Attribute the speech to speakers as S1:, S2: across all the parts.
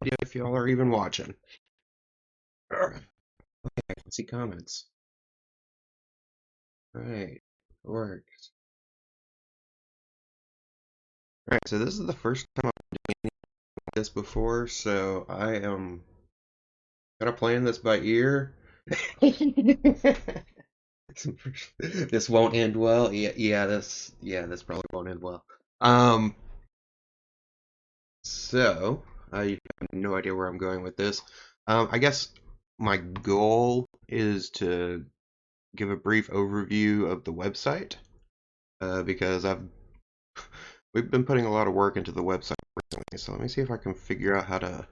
S1: idea if y'all are even watching. Okay, I can see comments. Alright, works. Alright, so this is the first time I've done this before, so I am kind of playing this by ear. This won't end well. This probably won't end well. Um, so I have no idea where I'm going with this. I guess my goal is to give a brief overview of the website, because we've been putting a lot of work into the website recently. So let me see if I can figure out how to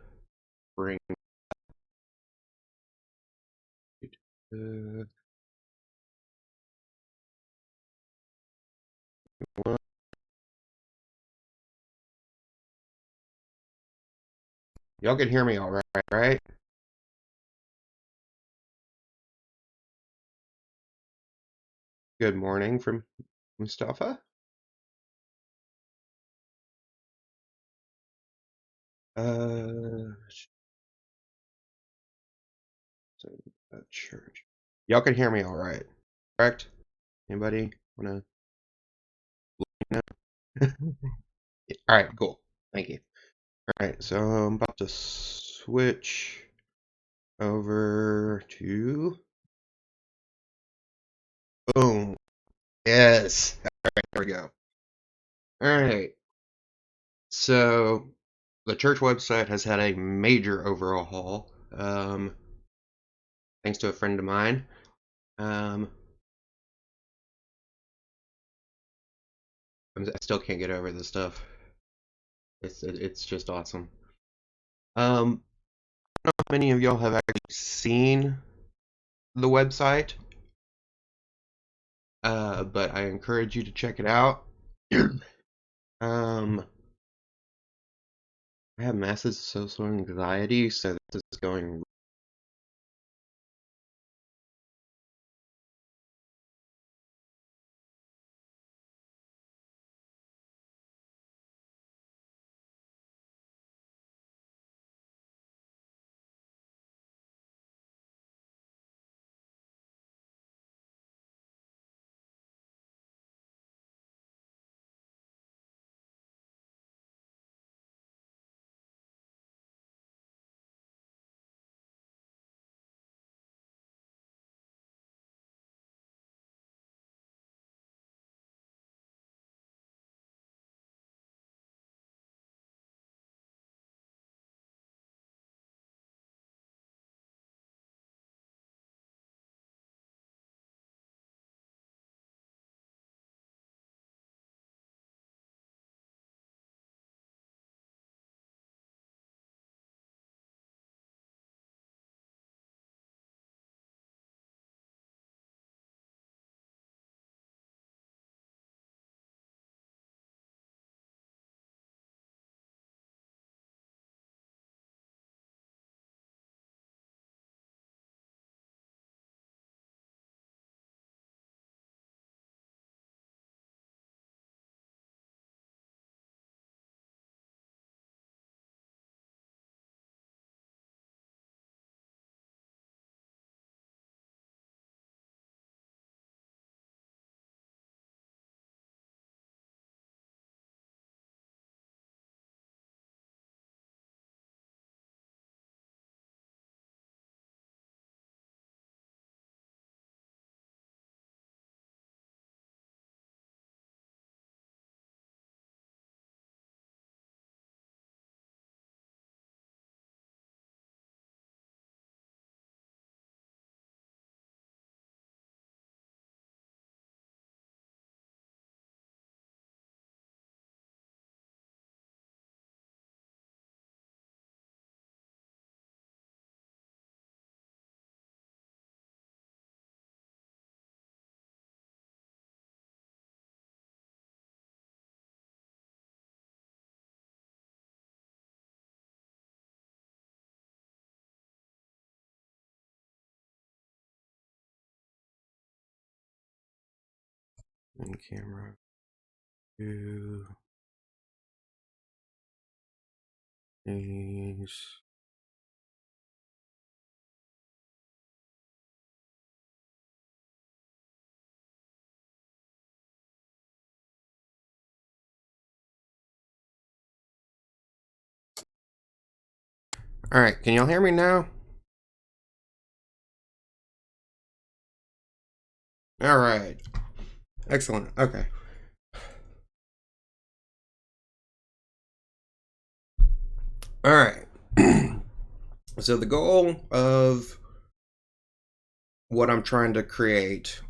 S1: bring. Uh, y'all can hear me all right, right? Good morning from Mustafa. Uh, so, church. Y'all can hear me all right, correct? Anybody wanna? No? All right, cool. Thank you. All right, so I'm about to switch over to boom. Yes. All right, there we go. All right. So the church website has had a major overhaul, thanks to a friend of mine. Um, I still can't get over this stuff. It's just awesome. I don't know how many of y'all have actually seen the website, but I encourage you to check it out. um, I have massive social anxiety, so this is going. In camera 2. Please. All right, can y'all hear me now? All right, excellent. Okay. All right. So the goal of what I'm trying to create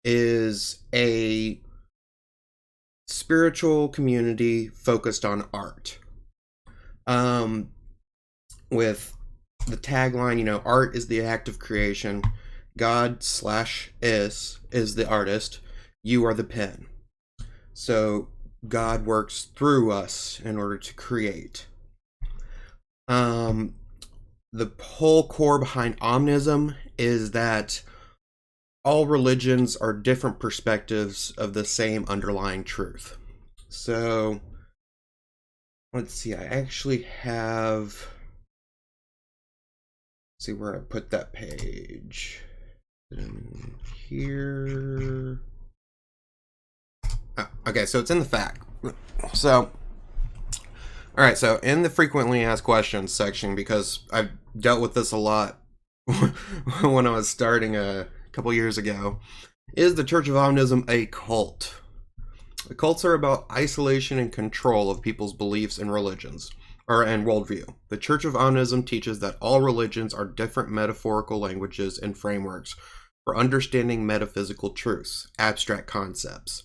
S1: is a spiritual community focused on art. Um, with the tagline, art is the act of creation. God slash is the artist. You are the pen. So God works through us in order to create. Um, the whole core behind Omnism is that all religions are different perspectives of the same underlying truth. So let's see, I actually have, see where I put that page. In here. Oh, okay, so it's in the fact. So, all right, so in the frequently asked questions section, because I've dealt with this a lot when I was starting a couple years ago, is the Church of Omnism a cult? The cults are about isolation and control of people's beliefs and religions, and worldview. The Church of Omnism teaches that all religions are different metaphorical languages and frameworks for understanding metaphysical truths, abstract concepts.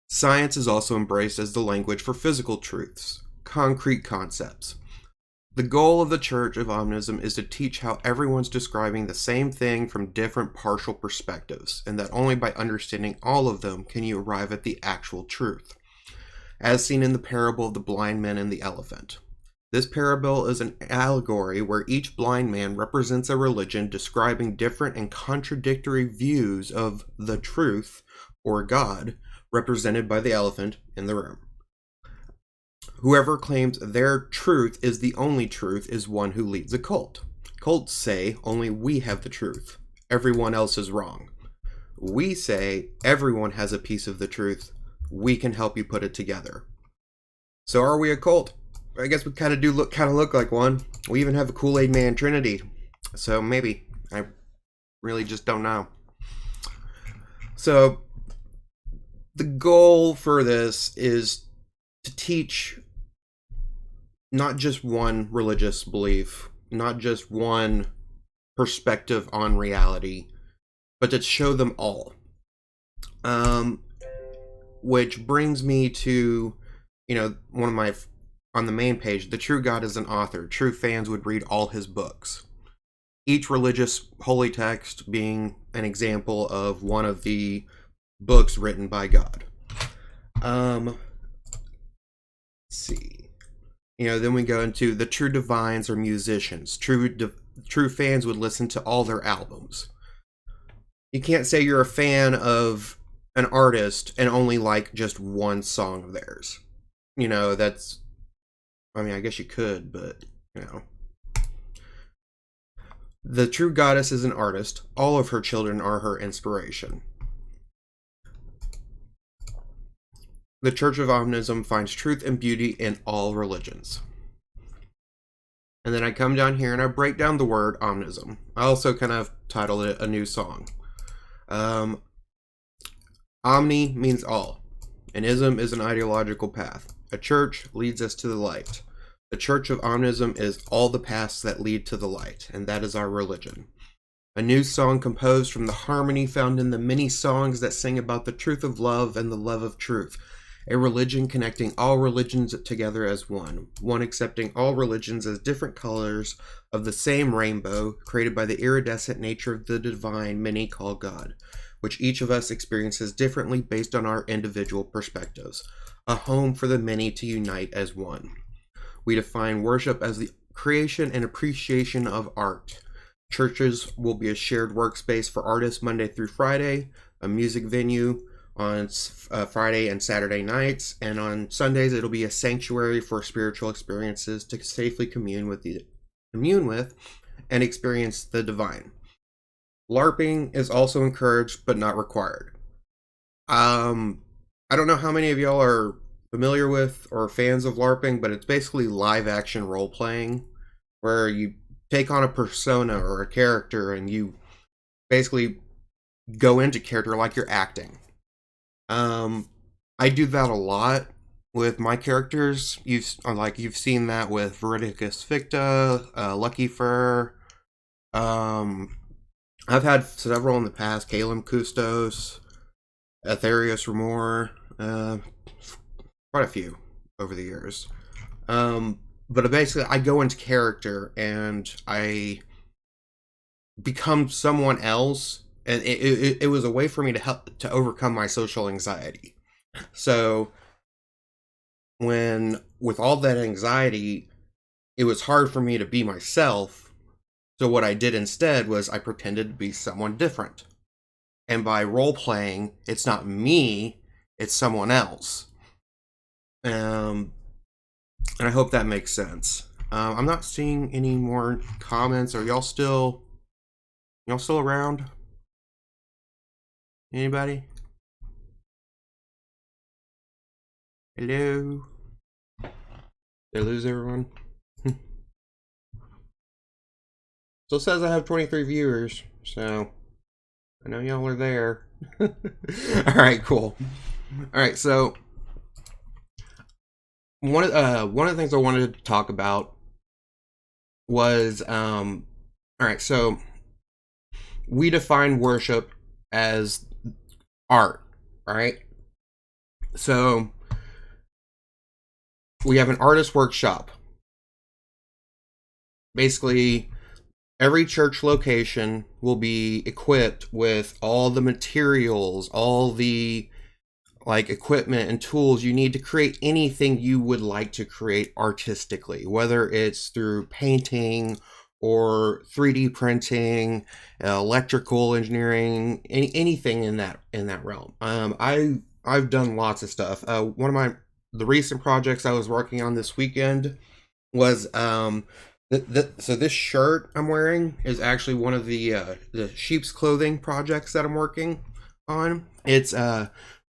S1: Science is also embraced as the language for physical truths, concrete concepts. The goal of the Church of Omnism is to teach how everyone's describing the same thing from different partial perspectives, and that only by understanding all of them can you arrive at the actual truth, as seen in the parable of the blind man and the elephant. This parable is an allegory where each blind man represents a religion describing different and contradictory views of the truth, or God, represented by the elephant in the room. Whoever claims their truth is the only truth is one who leads a cult. Cults say only we have the truth. Everyone else is wrong. We say everyone has a piece of the truth. We can help you put it together. So are we a cult? I guess we kind of look like one. We even have a Kool-Aid Man Trinity. So maybe. I really just don't know. So the goal for this is to teach not just one religious belief, not just one perspective on reality, but to show them all. Which brings me to, one of my, on the main page, the true God is an author. True fans would read all his books. Each religious holy text being an example of one of the books written by God. Let's see. Then we go into the true divines or musicians. True fans would listen to all their albums. You can't say you're a fan of an artist and only like just one song of theirs. That's, I guess you could, but, The true goddess is an artist. All of her children are her inspiration. The Church of Omnism finds truth and beauty in all religions. And then I come down here and I break down the word omnism. I also kind of titled it a new song. Omni means all, and ism is an ideological path. A church leads us to the light. The Church of Omnism is all the paths that lead to the light, and that is our religion. A new song composed from the harmony found in the many songs that sing about the truth of love and the love of truth. A religion connecting all religions together as one accepting all religions as different colors of the same rainbow, created by the iridescent nature of the divine many call God, which each of us experiences differently based on our individual perspectives. A home for the many to unite as one. We define worship as the creation and appreciation of art. Churches will be a shared workspace for artists Monday through Friday, a music venue on Friday and Saturday nights, and on Sundays it'll be a sanctuary for spiritual experiences to safely commune with and experience the divine. LARPing is also encouraged but not required. I don't know how many of y'all are familiar with or fans of LARPing, but it's basically live action role playing. where you take on a persona or a character and you basically go into character like you're acting. I do that a lot with my characters. You've seen that with Veridicus Ficta, Lucky Fur. I've had several in the past: Calum Custos, Aetherius Remor, quite a few over the years. But basically, I go into character and I become someone else, and it was a way for me to help to overcome my social anxiety. So with all that anxiety, it was hard for me to be myself. So what I did instead was I pretended to be someone different. And by role playing, it's not me, it's someone else. And I hope that makes sense. I'm not seeing any more comments. Are y'all still around? Anybody? Hello? Did I lose everyone? Still says I have 23 viewers, so I know y'all are there. Alright, cool. Alright, so one of the things I wanted to talk about was alright, so we define worship as art, right? So we have an artist workshop. Basically, every church location will be equipped with all the materials, all the equipment and tools you need to create anything you would like to create artistically, whether it's through painting or 3D printing, electrical engineering, anything in that realm. I've done lots of stuff. One of the recent projects I was working on this weekend was so this shirt I'm wearing is actually one of the sheep's clothing projects that I'm working on. It's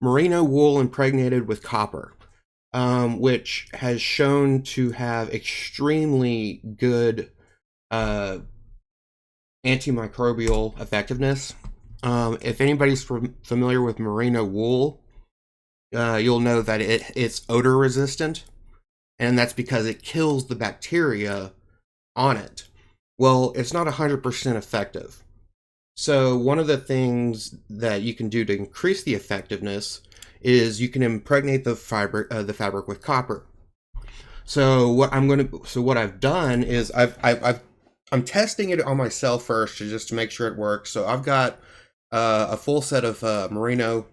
S1: merino wool impregnated with copper, which has shown to have extremely good antimicrobial effectiveness. If anybody's familiar with merino wool, you'll know that it's odor resistant, and that's because it kills the bacteria on it. Well, it's not 100% effective. So one of the things that you can do to increase the effectiveness is you can impregnate the fabric with copper. So what I've done is I'm testing it on myself first just to make sure it works. So I've got a full set of merino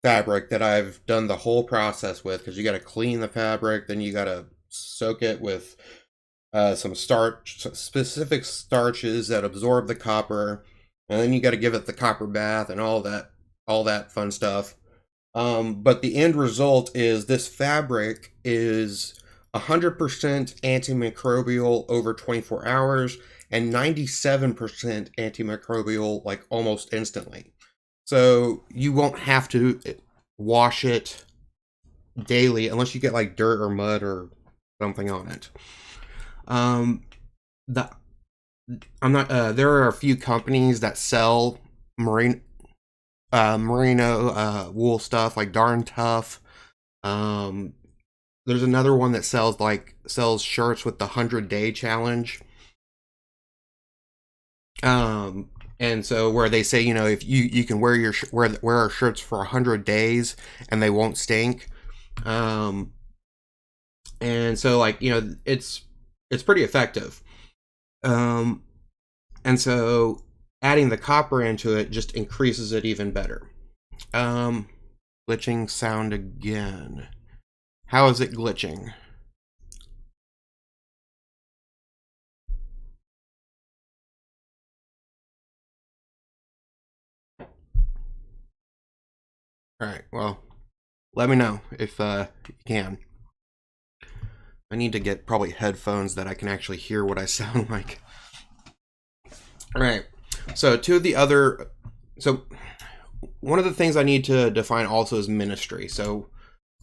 S1: fabric that I've done the whole process with, because you got to clean the fabric, then you got to soak it with some specific starches that absorb the copper, and then you got to give it the copper bath and all that fun stuff. But the end result is this fabric is 100% antimicrobial over 24 hours and 97% antimicrobial almost instantly. So you won't have to wash it daily unless you get dirt or mud or something on it. There are a few companies that sell merino wool stuff like Darn Tough. There's another one that sells shirts with the 100-day challenge. And so where they say, if you can wear our shirts for 100 days and they won't stink. And so it's pretty effective. And so adding the copper into it just increases it even better. Glitching sound again. How is it glitching? Alright, well, let me know if you can. I need to get probably headphones that I can actually hear what I sound like. Alright, so one of the things I need to define also is ministry. So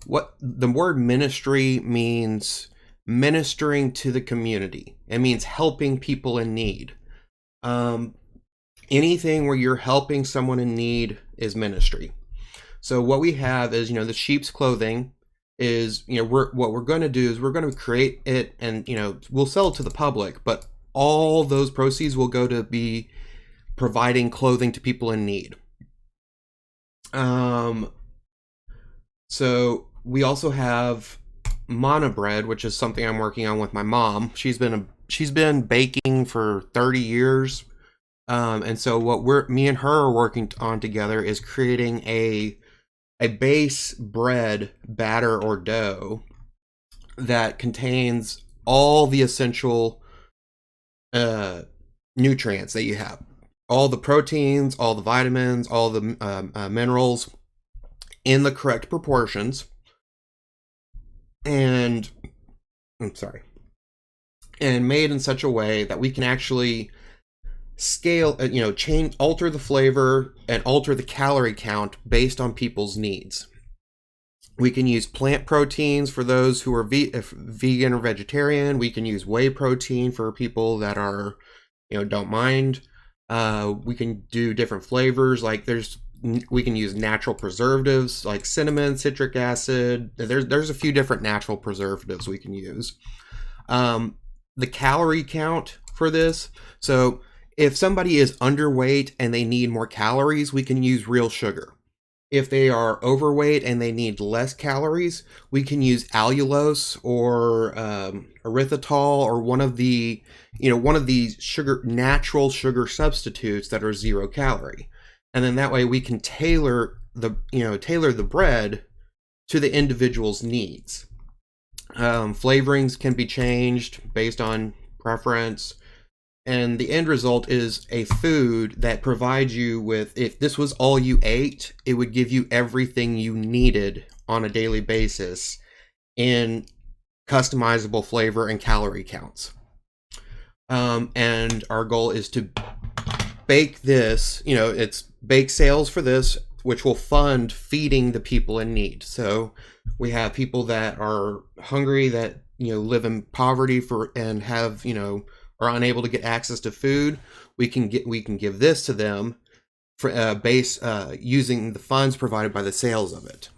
S1: what the word ministry means: ministering to the community. It means helping people in need. Um, Anything where you're helping someone in need is ministry. So what we have is, the sheep's clothing is, what we're going to do is we're going to create it, and, we'll sell it to the public, but all those proceeds will go to be providing clothing to people in need. So we also have Mana bread, which is something I'm working on with my mom. She's been baking for 30 years. And so what me and her are working on together is creating a base bread batter or dough that contains all the essential nutrients that you have, all the proteins, all the vitamins, all the minerals in the correct proportions. And I'm sorry, and made in such a way that we can actually scale, alter the flavor and alter the calorie count based on people's needs. We can use plant proteins for those who are vegan or vegetarian. We can use whey protein for people that are, don't mind. We can do different flavors. Like we can use natural preservatives like cinnamon, citric acid. There's a few different natural preservatives we can use. The calorie count for this. So if somebody is underweight and they need more calories, we can use real sugar. If they are overweight and they need less calories, we can use allulose or erythritol or one of these natural sugar substitutes that are 0 calorie. And then that way we can tailor the bread to the individual's needs. Flavorings can be changed based on preference. And the end result is a food that provides you with, if this was all you ate, it would give you everything you needed on a daily basis in customizable flavor and calorie counts. And our goal is to bake this, it's bake sales for this, which will fund feeding the people in need. So we have people that are hungry, that, live in poverty and have, are unable to get access to food. We can give this to them for using the funds provided by the sales of it.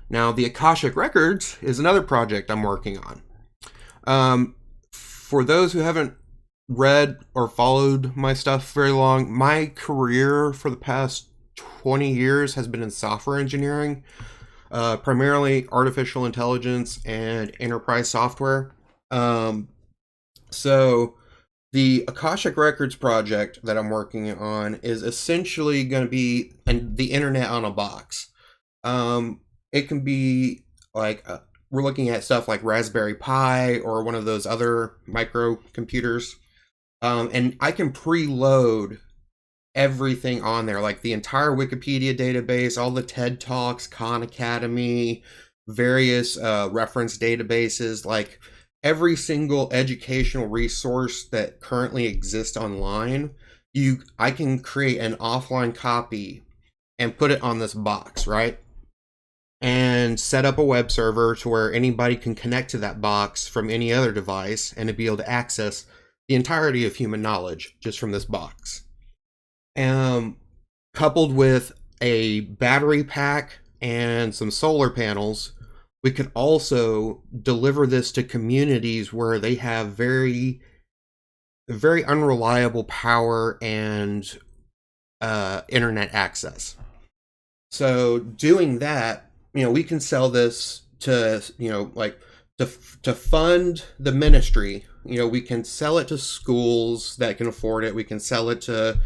S1: Now, the Akashic Records is another project I'm working on. For those who haven't read or followed my stuff very long, my career for the past 20 years has been in software engineering, primarily artificial intelligence and enterprise software. So the Akashic Records project that I'm working on is essentially going to be the internet on a box. It can be like, we're looking at stuff like Raspberry Pi or one of those other microcomputers. And I can preload everything on there, like the entire Wikipedia database, all the TED Talks, Khan Academy, various reference databases, like every single educational resource that currently exists online. I can create an offline copy and put it on this box, right? And set up a web server to where anybody can connect to that box from any other device and to be able to access the entirety of human knowledge just from this box. Coupled with a battery pack and some solar panels, we could also deliver this to communities where they have very, very unreliable power and internet access. So doing that, we can sell this to, to fund the ministry. We can sell it to schools that can afford it. We can sell it to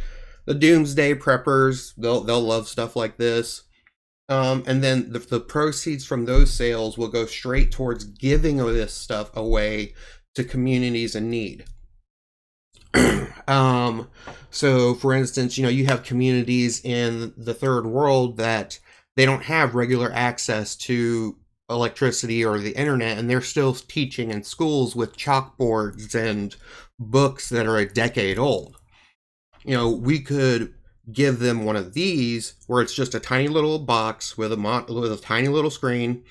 S1: the doomsday preppers. They'll love stuff like this. And then the proceeds from those sales will go straight towards giving this stuff away to communities in need. So for instance, you have communities in the third world that they don't have regular access to electricity or the internet, and they're still teaching in schools with chalkboards and books that are a decade old. We could give them one of these where it's just a tiny little box with a tiny little screen,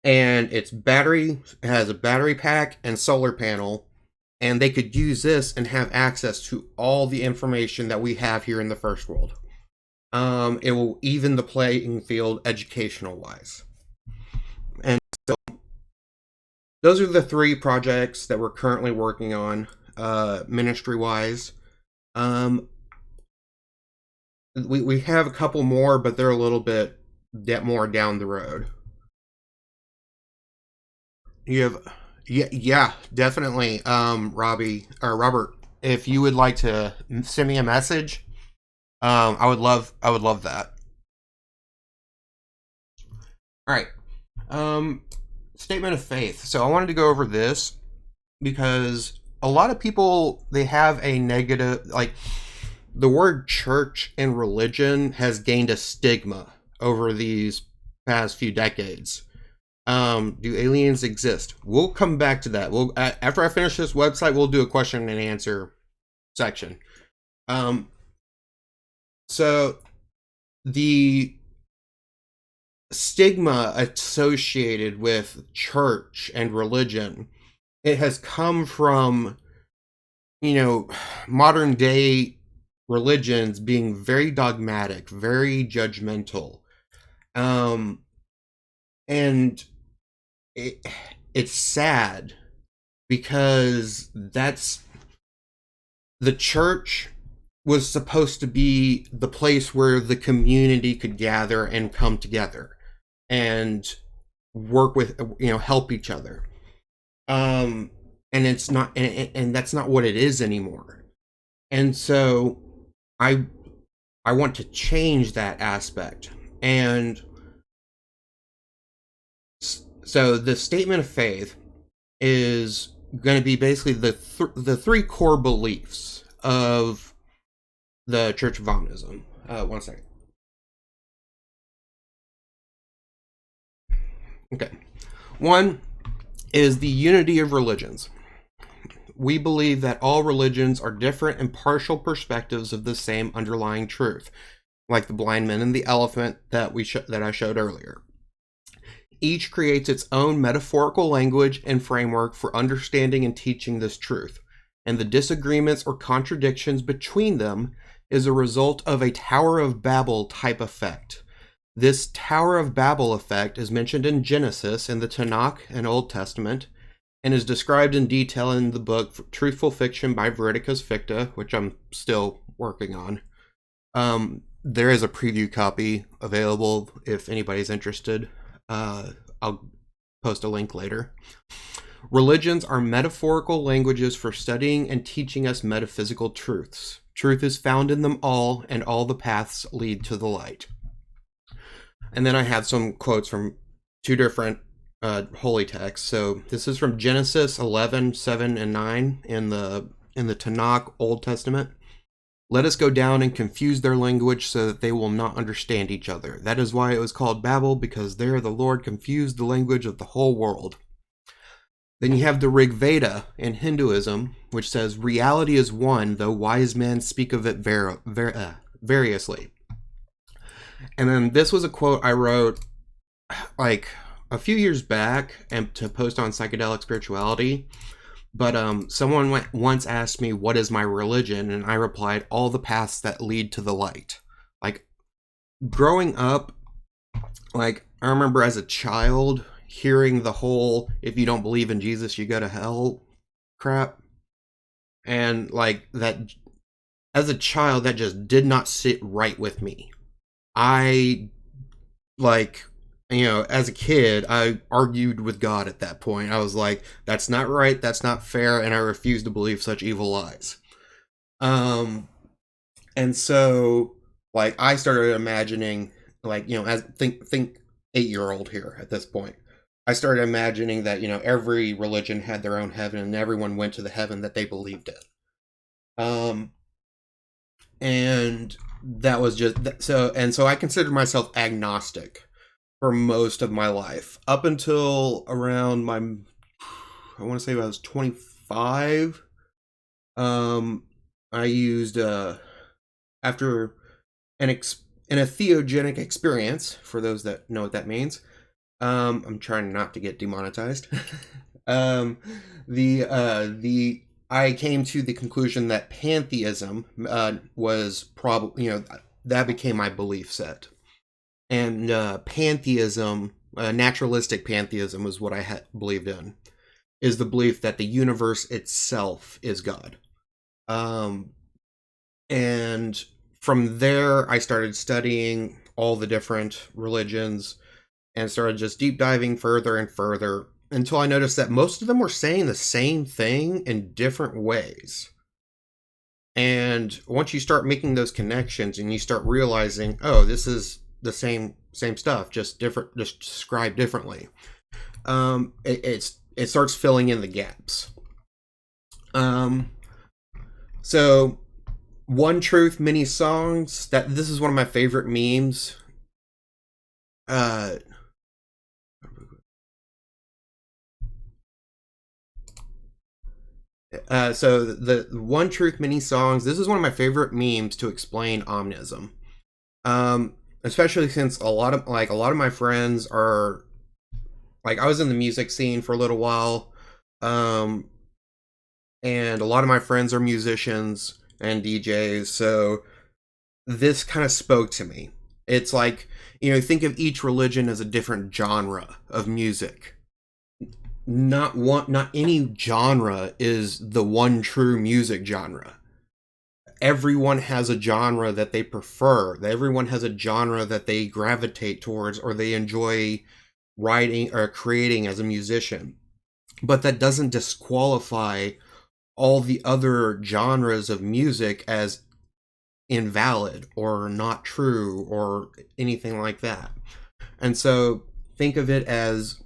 S1: and it has a battery pack and solar panel, and they could use this and have access to all the information that we have here in the first world. It will even the playing field educational wise. And so those are the three projects that we're currently working on, ministry wise. We have a couple more, but they're a little bit more down the road. You have, yeah, definitely, Robbie or Robert. If you would like to send me a message, I would love that. All right. Um, Statement of faith. So I wanted to go over this because a lot of people they have a negative like the word church and religion has gained a stigma over these past few decades. Do aliens exist? We'll come back to that. We'll after I finish this website, we'll do a question and answer section. Um, so the stigma associated with church and religion, it has come from, you know, modern day religions being very dogmatic, very judgmental. Um, and it, it's sad because that's the church was supposed to be the place where the community could gather and come together and work with, help each other. And it's not, and that's not what it is anymore. And so I I want to change that aspect. And so the statement of faith is going to be basically the three core beliefs of the Church of Omnism. One second. Okay. One is the unity of religions. We believe that all religions are different and partial perspectives of the same underlying truth, like the blind man and the elephant that I showed earlier. Each creates its own metaphorical language and framework for understanding and teaching this truth, and the disagreements or contradictions between them is a result of a Tower of Babel type effect. This Tower of Babel effect is mentioned in Genesis in the Tanakh and Old Testament, and is described in detail in the book Truthful Fiction by Veridicus Ficta, which I'm still working on. There is a preview copy available if anybody's interested. I'll post a link later. Religions are metaphorical languages for studying and teaching us metaphysical truths. Truth is found in them all, and all the paths lead to the light. And then I have some quotes from two different holy texts. So this is from Genesis 11, 7, and 9 in the Tanakh Old Testament. Let us go down and confuse their language so that they will not understand each other. That is why it was called Babel, because there the Lord confused the language of the whole world. Then you have the Rig Veda in Hinduism, which says, reality is one, though wise men speak of it variously. And then this was a quote I wrote like a few years back and to post on psychedelic spirituality. But someone once asked me, what is my religion? And I replied, all the paths that lead to the light. Like, growing up, like, I remember as a child hearing the whole, if you don't believe in Jesus, you go to hell crap. And, like, that, as a child, that just did not sit right with me. I, like, as a kid, I argued with God at that point. I was like, that's not right, that's not fair, and I refuse to believe such evil lies. And so, like, I started imagining, like, as think 8-year-old here at this point. I started imagining that, every religion had their own heaven and everyone went to the heaven that they believed in. And that was just so I considered myself agnostic for most of my life up until around I want to say I was 25. I used after in a theogenic experience, for those that know what that means, I'm trying not to get demonetized. um, the I came to the conclusion that pantheism was probably, that became my belief set, and pantheism, naturalistic pantheism, was what I believed in. Is the belief that the universe itself is God. Um, and from there, I started studying all the different religions and started just deep diving further and further until I noticed that most of them were saying the same thing in different ways. And once you start making those connections and you start realizing, oh, this is the same stuff, just different, just described differently, it starts filling in the gaps. So one truth, many songs. That this is one of my favorite memes. Uh, so the one truth, many songs. This is one of my favorite memes to explain omnism. Especially since a lot of my friends are I was in the music scene for a little while, um, and a lot of my friends are musicians and DJs. So this kind of spoke to me. It's like, think of each religion as a different genre of music. Not any genre is the one true music genre. Everyone has a genre that they prefer. Everyone has a genre that they gravitate towards or they enjoy writing or creating as a musician. But that doesn't disqualify all the other genres of music as invalid or not true or anything like that. And so think of it as,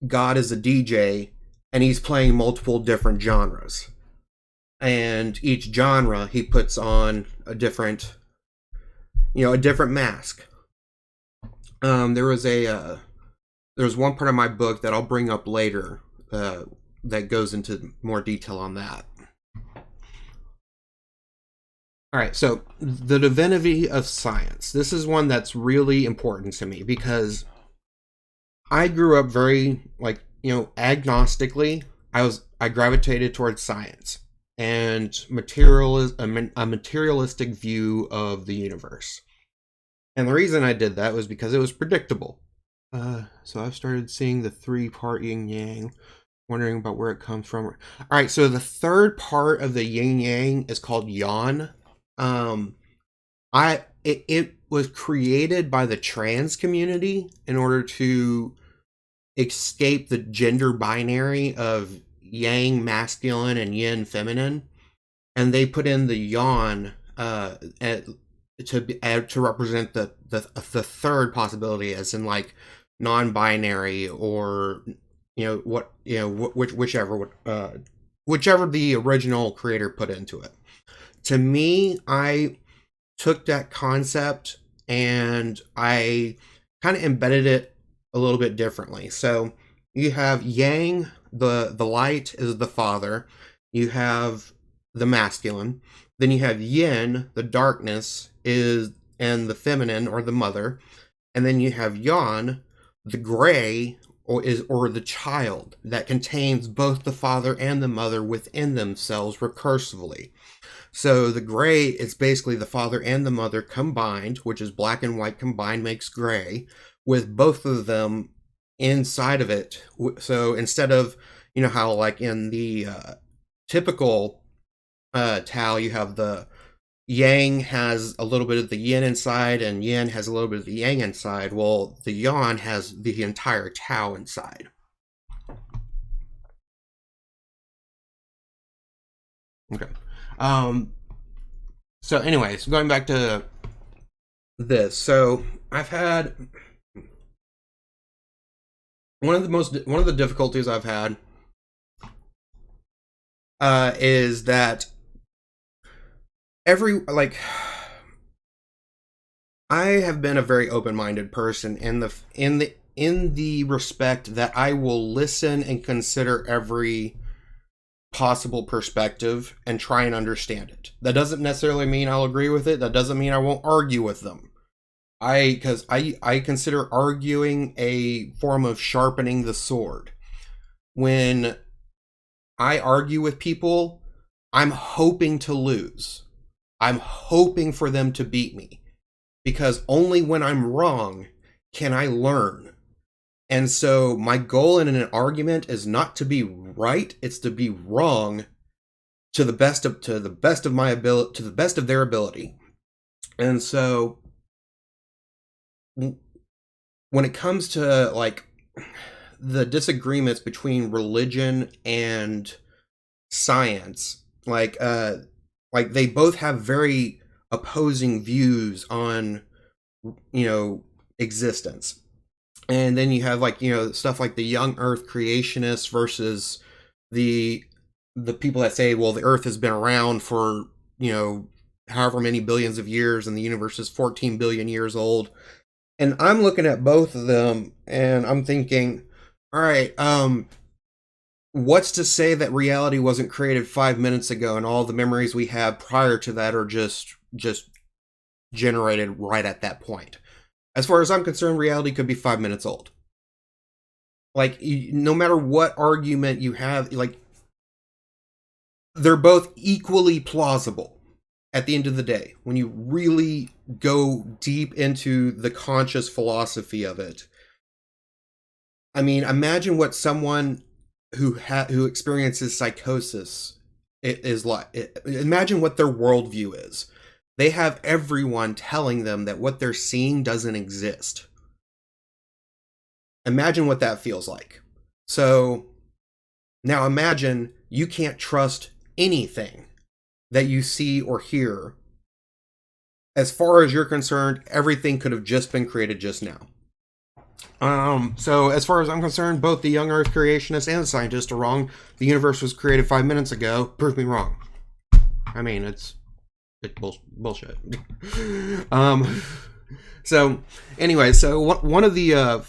S1: God is a DJ and he's playing multiple different genres. And each genre he puts on a different mask. There was one part of my book that I'll bring up later that goes into more detail on that. All right, so the divinity of science. This is one that's really important to me because I grew up very agnostically. I gravitated towards science and a materialistic view of the universe. And the reason I did that was because it was predictable. So I've started seeing the 3-part yin yang, wondering about where it comes from. All right, so the third part of the yin yang is called yan. It was created by the trans community in order to escape the gender binary of yang masculine and yin feminine, and they put in the yan to represent the third possibility, as in non-binary or whichever the original creator put into it. To me, I took that concept and I kind of embedded it a little bit differently. So you have yang, the light is the father. You have the masculine. Then you have yin, the darkness and the feminine or the mother. And then you have yan, the gray or the child that contains both the father and the mother within themselves recursively. So the gray is basically the father and the mother combined, which is black and white combined makes gray, with both of them inside of it. So instead of, how in the typical Tao, you have the yang has a little bit of the yin inside and yin has a little bit of the yang inside. Well, the yan has the entire Tao inside. Okay. So anyways, going back to this. So I've had one of the difficulties I've had is that I have been a very open-minded person in the respect that I will listen and consider every possible perspective and try and understand it. That doesn't necessarily mean I'll agree with it. That doesn't mean I won't argue with them.
S2: I consider arguing a form of sharpening the sword. When I argue with people, I'm hoping to lose. I'm hoping for them to beat me, because only when I'm wrong can I learn. And so my goal in an argument is not to be right, it's to be wrong to the best of my ability, to the best of their ability. And so when it comes to like the disagreements between religion and science, like they both have very opposing views on, existence. And then you have, like, stuff like the young earth creationists versus the the people that say, well, the earth has been around for, however many billions of years, and the universe is 14 billion years old. And I'm looking at both of them and I'm thinking, all right, what's to say that reality wasn't created 5 minutes ago and all the memories we have prior to that are just generated right at that point? As far as I'm concerned, reality could be 5 minutes old. Like, no matter what argument you have, like, they're both equally plausible at the end of the day. When you really go deep into the conscious philosophy of it, I mean, imagine what someone who experiences psychosis is like. Imagine what their worldview is. They have everyone telling them that what they're seeing doesn't exist. Imagine what that feels like. So now imagine you can't trust anything that you see or hear. As far as you're concerned, everything could have just been created just now. So as far as I'm concerned, both the young earth creationists and the scientists are wrong. The universe was created 5 minutes ago. Prove me wrong. I mean, it's bullshit. So anyway, so one of the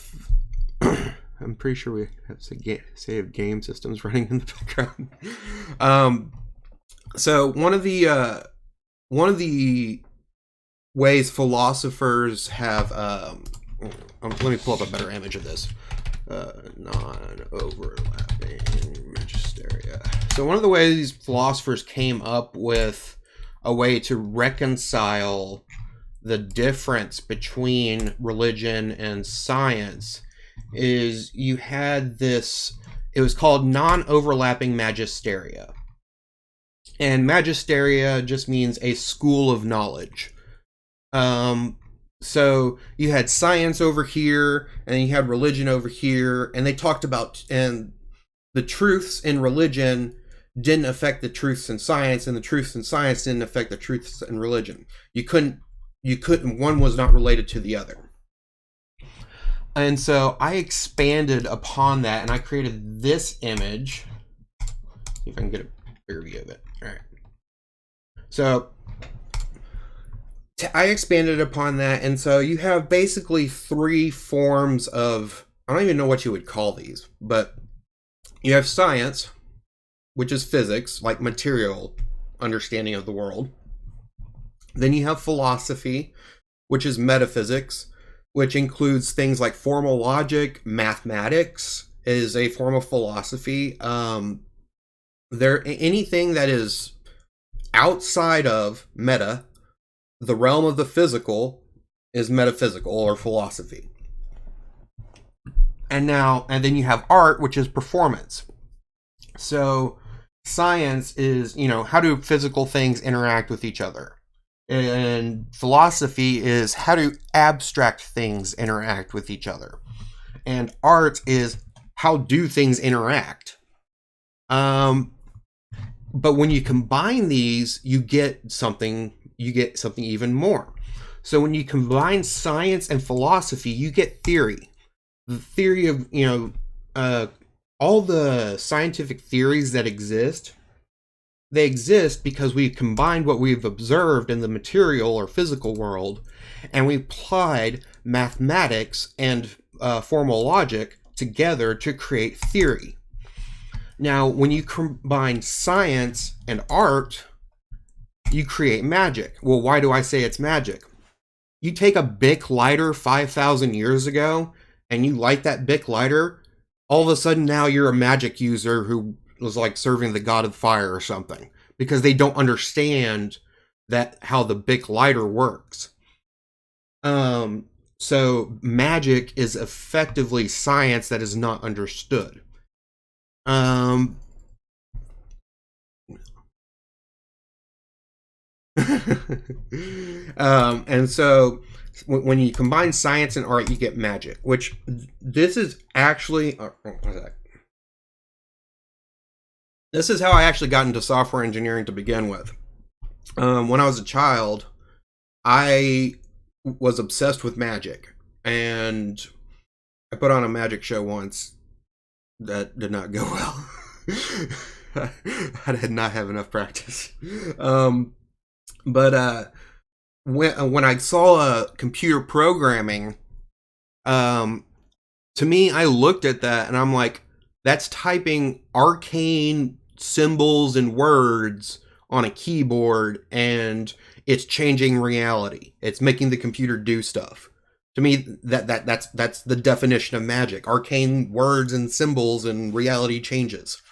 S2: I'm pretty sure we have save game systems running in the background. So one of the ways philosophers have let me pull up a better image of this. Non-overlapping magisteria. So one of the ways philosophers came up with a way to reconcile the difference between religion and science is you had this, it was called non-overlapping magisteria. And magisteria just means a school of knowledge. So you had science over here, and you had religion over here, and they talked about, and the truths in religion didn't affect the truths in science, and the truths in science didn't affect the truths in religion. You couldn't, one was not related to the other. And so I expanded upon that, and I created this image. See if I can get a bigger view of it. All right. So I expanded upon that, and so you have basically three forms of, I don't even know what you would call these, but you have science, which is physics, like material understanding of the world. Then you have philosophy, which is metaphysics, which includes things like formal logic. Mathematics is a form of philosophy. Anything that is outside of the realm of the physical, is metaphysical or philosophy. And then you have art, which is performance. So science is, how do physical things interact with each other? And philosophy is how do abstract things interact with each other? And art is how do things interact? But when you combine these, you get something even more. So when you combine science and philosophy, you get theory. The theory of, all the scientific theories that exist, they exist because we combined what we've observed in the material or physical world, and we applied mathematics and formal logic together to create theory. Now, when you combine science and art, you create magic. Well, why do I say it's magic? you take a Bic lighter 5,000 years ago and you light that Bic lighter, all of a sudden now you're a magic user who was like serving the god of fire or something, because they don't understand that how the Bic lighter works. So magic is effectively science that is not understood. Um, and so when you combine science and art, you get magic, which this is actually, this is how I actually got into software engineering to begin with. When I was a child, I was obsessed with magic, and I put on a magic show once that did not go well. I did not have enough practice. But when I saw computer programming, to me, I looked at that and I'm like, that's typing arcane symbols and words on a keyboard, and it's changing reality. It's making the computer do stuff. To me, that's the definition of magic: arcane words and symbols, and reality changes.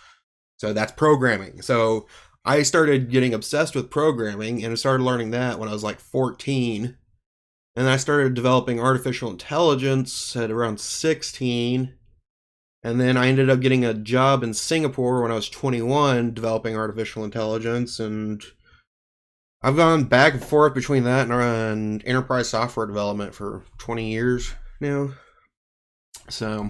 S2: So that's programming. So I started getting obsessed with programming, and I started learning that when I was like 14. And I started developing artificial intelligence at around 16. And then I ended up getting a job in Singapore when I was 21 developing artificial intelligence. And I've gone back and forth between that and enterprise software development for 20 years now. So,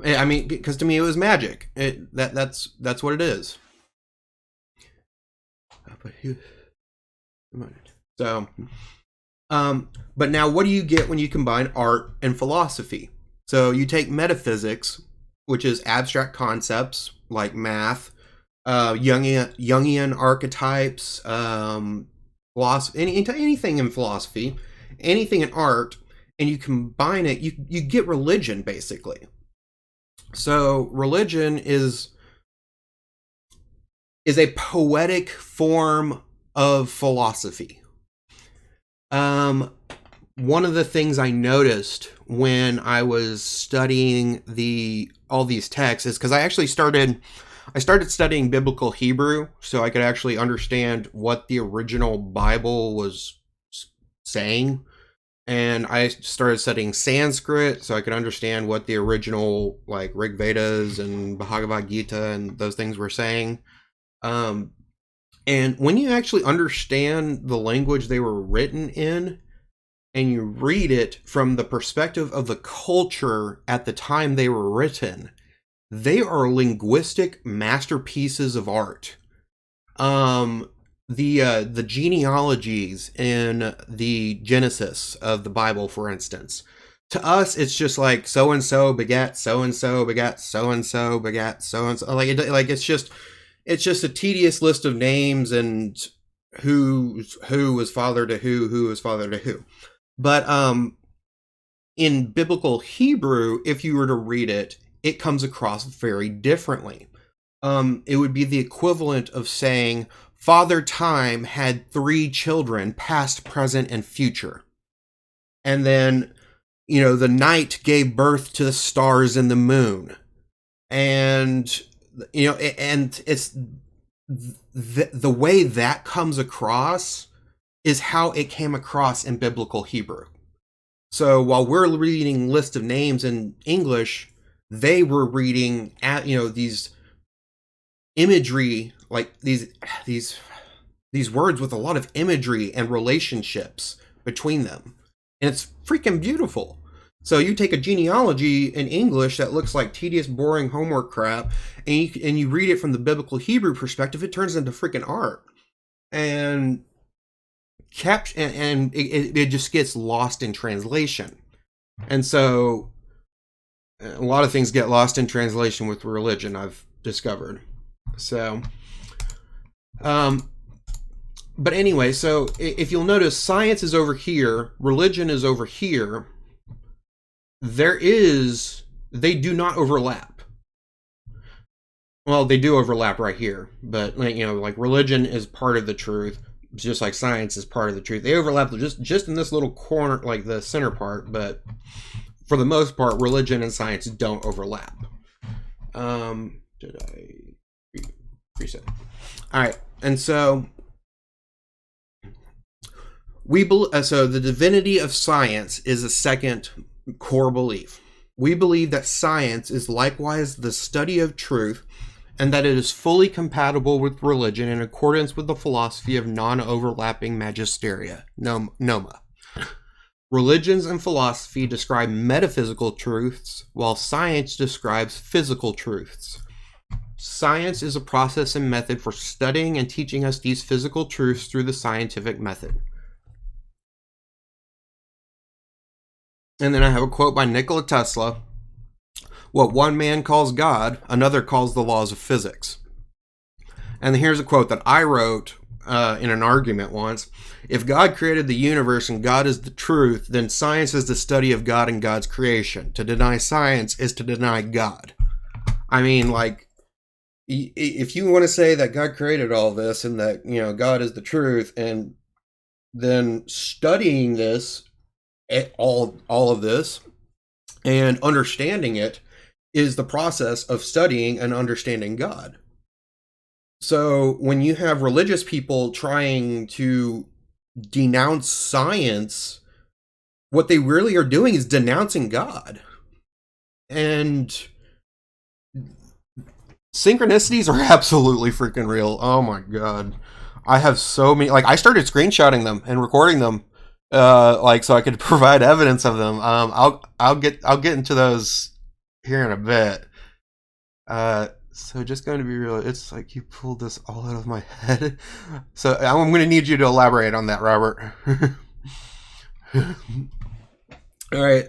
S2: I mean, because to me it was magic. That's what it is. So, but now what do you get when you combine art and philosophy? So you take metaphysics, which is abstract concepts like math, Jungian archetypes, philosophy, anything in philosophy, anything in art, and you combine it, you get religion, basically. So religion is a poetic form of philosophy. One of the things I noticed when I was studying all these texts is because I started studying biblical Hebrew so I could actually understand what the original Bible was saying. And I started studying Sanskrit so I could understand what the original like Rig Vedas and Bhagavad Gita and those things were saying. And when you actually understand the language they were written in, and you read it from the perspective of the culture at the time they were written, they are linguistic masterpieces of art. The genealogies in the Genesis of the Bible, for instance, to us it's just like so and so begat so and so begat so and so begat so and so. It's just a tedious list of names and who was father to who was father to who. But in biblical Hebrew, if you were to read it, it comes across very differently. It would be the equivalent of saying Father Time had 3 children, past, present, and future. And then, the night gave birth to the stars and the moon. And, and it's the way that comes across is how it came across in biblical Hebrew. So while we're reading list of names in English, they were reading at these imagery, like these words with a lot of imagery and relationships between them, and it's freaking beautiful. So you take a genealogy in English that looks like tedious, boring homework crap, and you read it from the biblical Hebrew perspective, it turns into freaking art. And it just gets lost in translation. And so a lot of things get lost in translation with religion, I've discovered. So but anyway, so if you'll notice, science is over here, religion is over here. They do not overlap. Well, they do overlap right here, but like religion is part of the truth. It's just like science is part of the truth. They overlap just in this little corner, like the center part, but for the most part, religion and science don't overlap. Did I reset? All right, and so so the divinity of science is a second core belief. We believe that science is likewise the study of truth, and that it is fully compatible with religion in accordance with the philosophy of non-overlapping magisteria, noma. Religions and philosophy describe metaphysical truths, while science describes physical truths. Science is a process and method for studying and teaching us these physical truths through the scientific method. And then I have a quote by Nikola Tesla. What one man calls God, another calls the laws of physics. And here's a quote that I wrote in an argument once. If God created the universe and God is the truth, then science is the study of God and God's creation. To deny science is to deny God. I mean, like, if you want to say that God created all this and that, God is the truth, and then studying this, all of this, and understanding it is the process of studying and understanding God. So when you have religious people trying to denounce science, what they really are doing is denouncing God. And synchronicities are absolutely freaking real. Oh my God. I have so many, like, I started screenshotting them and recording them, so I could provide evidence of them. I'll get into those here in a bit. So just going to be real, it's like you pulled this all out of my head. So I'm going to need you to elaborate on that, Robert. All right.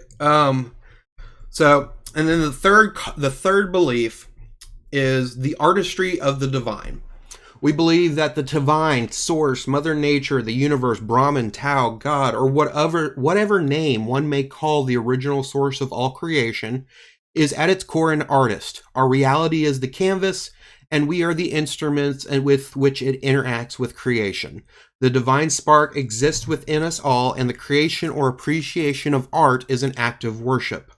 S2: So, and then the third belief is the artistry of the divine. We believe that the divine, source, Mother Nature, the universe, Brahman, Tao, God, or whatever name one may call the original source of all creation, is at its core an artist. Our reality is the canvas, and we are the instruments with which it interacts with creation. The divine spark exists within us all, and the creation or appreciation of art is an act of worship.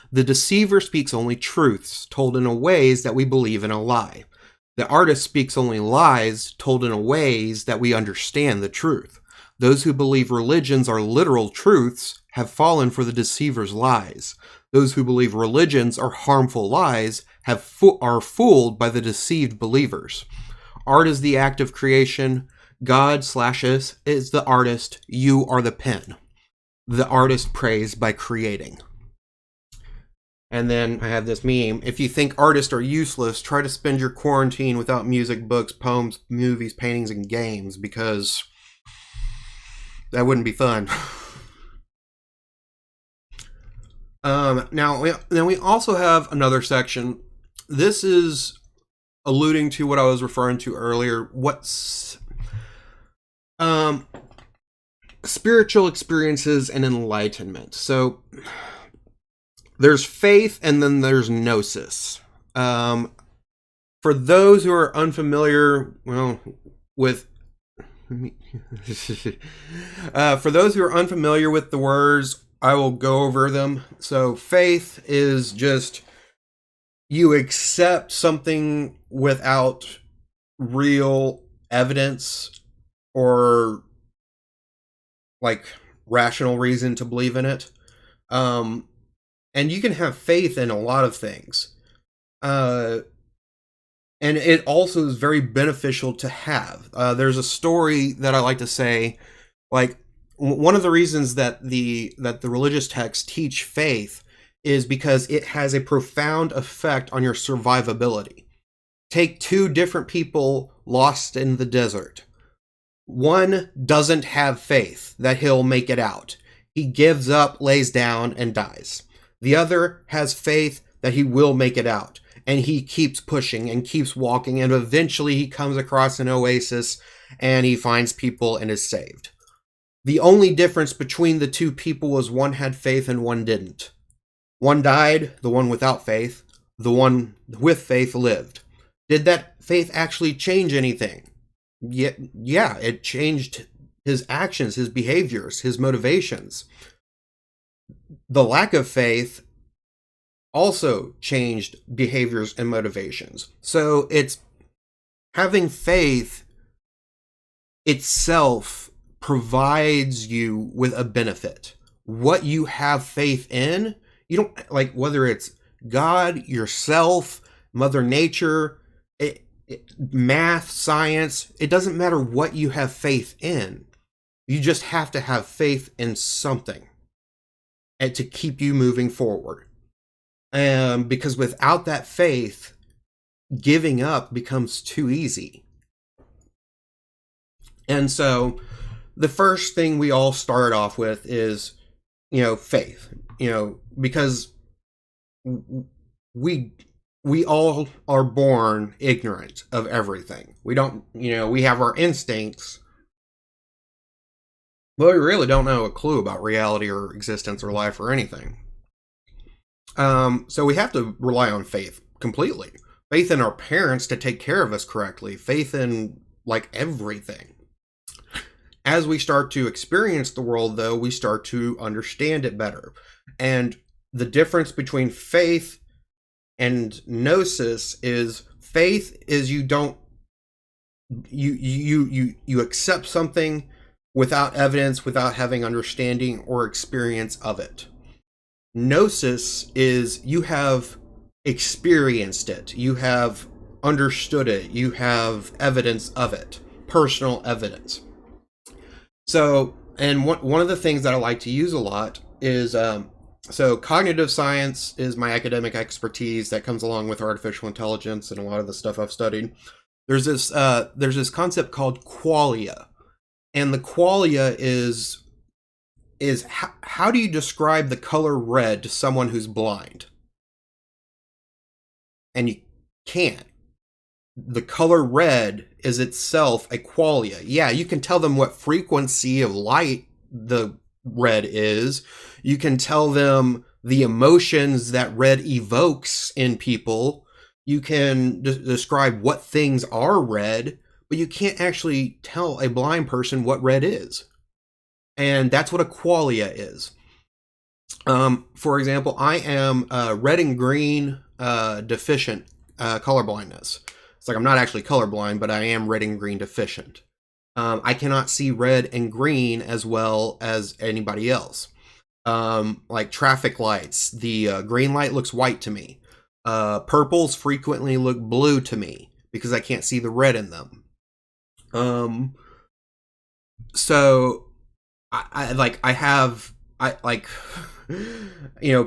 S2: The deceiver speaks only truths, told in a ways that we believe in a lie. The artist speaks only lies, told in a ways that we understand the truth. Those who believe religions are literal truths have fallen for the deceiver's lies. Those who believe religions are harmful lies are fooled by the deceived believers. Art is the act of creation. God /us is the artist. You are the pen. The artist prays by creating. And then I have this meme. If you think artists are useless, try to spend your quarantine without music, books, poems, movies, paintings, and games, because that wouldn't be fun. Now, we also have another section. This is alluding to what I was referring to earlier. What's spiritual experiences and enlightenment. So there's faith and then there's gnosis. For those who are unfamiliar, with for those who are unfamiliar with the words, I will go over them. So faith is just you accept something without real evidence or like rational reason to believe in it. And you can have faith in a lot of things. And it also is very beneficial to have. There's a story that I like to say, like, one of the reasons that the religious texts teach faith is because it has a profound effect on your survivability. Take two different people lost in the desert. One doesn't have faith that he'll make it out. He gives up, lays down, and dies. The other has faith that he will make it out. And he keeps pushing and keeps walking, and eventually he comes across an oasis and he finds people and is saved. The only difference between the two people was one had faith and one didn't. One died, the one without faith. The one with faith lived. Did that faith actually change anything? yeah, it changed his actions, his behaviors, his motivations. The lack of faith also changed behaviors and motivations. So it's having faith itself provides you with a benefit. What you have faith in, you don't like whether it's God, yourself, Mother Nature, math, science, it doesn't matter what you have faith in. You just have to have faith in something and to keep you moving forward. Because without that faith, giving up becomes too easy. And so the first thing we all start off with is, faith, because we all are born ignorant of everything. We don't, we have our instincts, but we really don't know a clue about reality or existence or life or anything. So we have to rely on faith completely. Faith in our parents to take care of us correctly. Faith in like everything. As we start to experience the world, though, we start to understand it better. And the difference between faith and gnosis is faith is you accept something without evidence, without having understanding or experience of it. Gnosis is you have experienced it, you have understood it, you have evidence of it, personal evidence. So, and one of the things that I like to use a lot is, so cognitive science is my academic expertise that comes along with artificial intelligence and a lot of the stuff I've studied. There's this concept called qualia, and the qualia is how do you describe the color red to someone who's blind? And you can't. The color red is itself a qualia. Yeah, you can tell them what frequency of light the red is. You can tell them the emotions that red evokes in people. You can describe what things are red, but you can't actually tell a blind person what red is. And that's what a qualia is. For example, I am red and green deficient colorblindness. It's like I'm not actually colorblind, but I am red and green deficient. I cannot see red and green as well as anybody else. Like traffic lights, the green light looks white to me. Purples frequently look blue to me because I can't see the red in them. So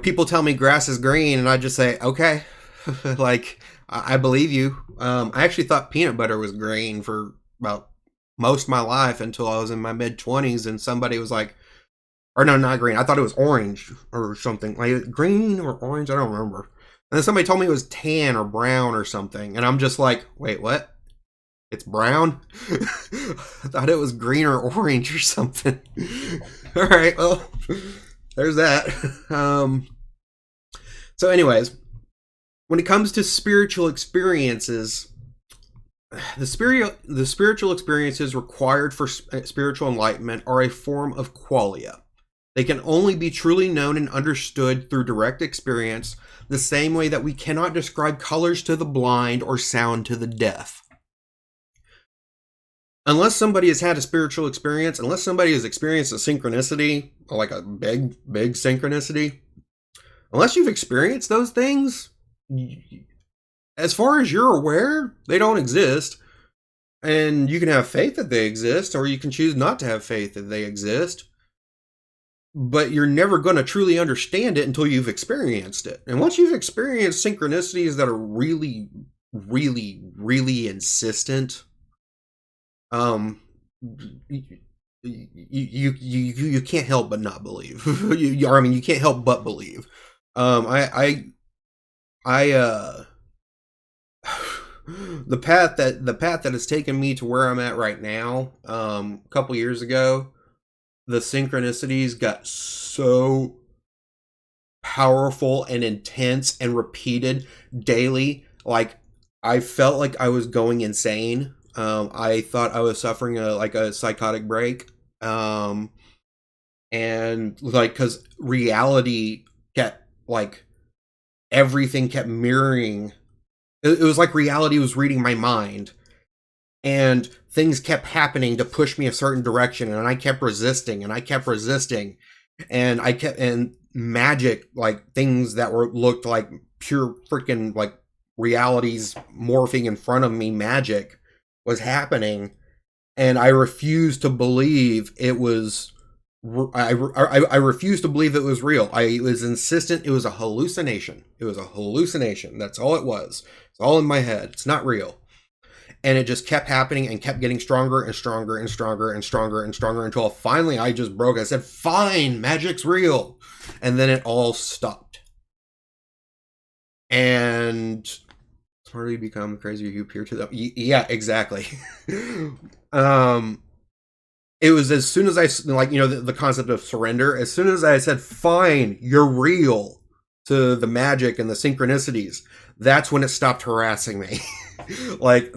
S2: people tell me grass is green and I just say, okay, like, I believe you. I actually thought peanut butter was green for about most of my life until I was in my mid-20s and somebody was like, or no, not green. I thought it was orange or something. Like green or orange, I don't remember. And then somebody told me it was tan or brown or something. And I'm just like, wait, what? It's brown? I thought it was green or orange or something. All right, well, there's that. So anyways, when it comes to spiritual experiences, the spiritual experiences required for spiritual enlightenment are a form of qualia. They can only be truly known and understood through direct experience, the same way that we cannot describe colors to the blind or sound to the deaf. Unless somebody has had a spiritual experience, unless somebody has experienced a synchronicity, like a big synchronicity, unless you've experienced those things, as far as you're aware, they don't exist. And you can have faith that they exist, or you can choose not to have faith that they exist. But you're never going to truly understand it until you've experienced it. And once you've experienced synchronicities that are really, really, really insistent, you can't help but not believe. You can't help but believe. The path that has taken me to where I'm at right now, a couple years ago, the synchronicities got so powerful and intense and repeated daily. Like, I felt like I was going insane. I thought I was suffering a psychotic break. And like, because reality kept, like, everything kept mirroring. It was like reality was reading my mind, and things kept happening to push me a certain direction, and I kept resisting, and I kept resisting, and magic, like things that looked like pure freaking like realities morphing in front of me, magic was happening, and I refused to believe it was. I refused to believe it was real. I was insistent it was a hallucination. It was a hallucination. That's all it was. It's all in my head. It's not real. And it just kept happening and kept getting stronger and stronger and stronger and stronger and stronger until finally I just broke. I said, fine, magic's real. And then it all stopped. And smarter you become, the crazier you appear to them. Yeah, exactly. It was as soon as I, like, you know, the concept of surrender, as soon as I said, fine, you're real, to the magic and the synchronicities, that's when it stopped harassing me. Like,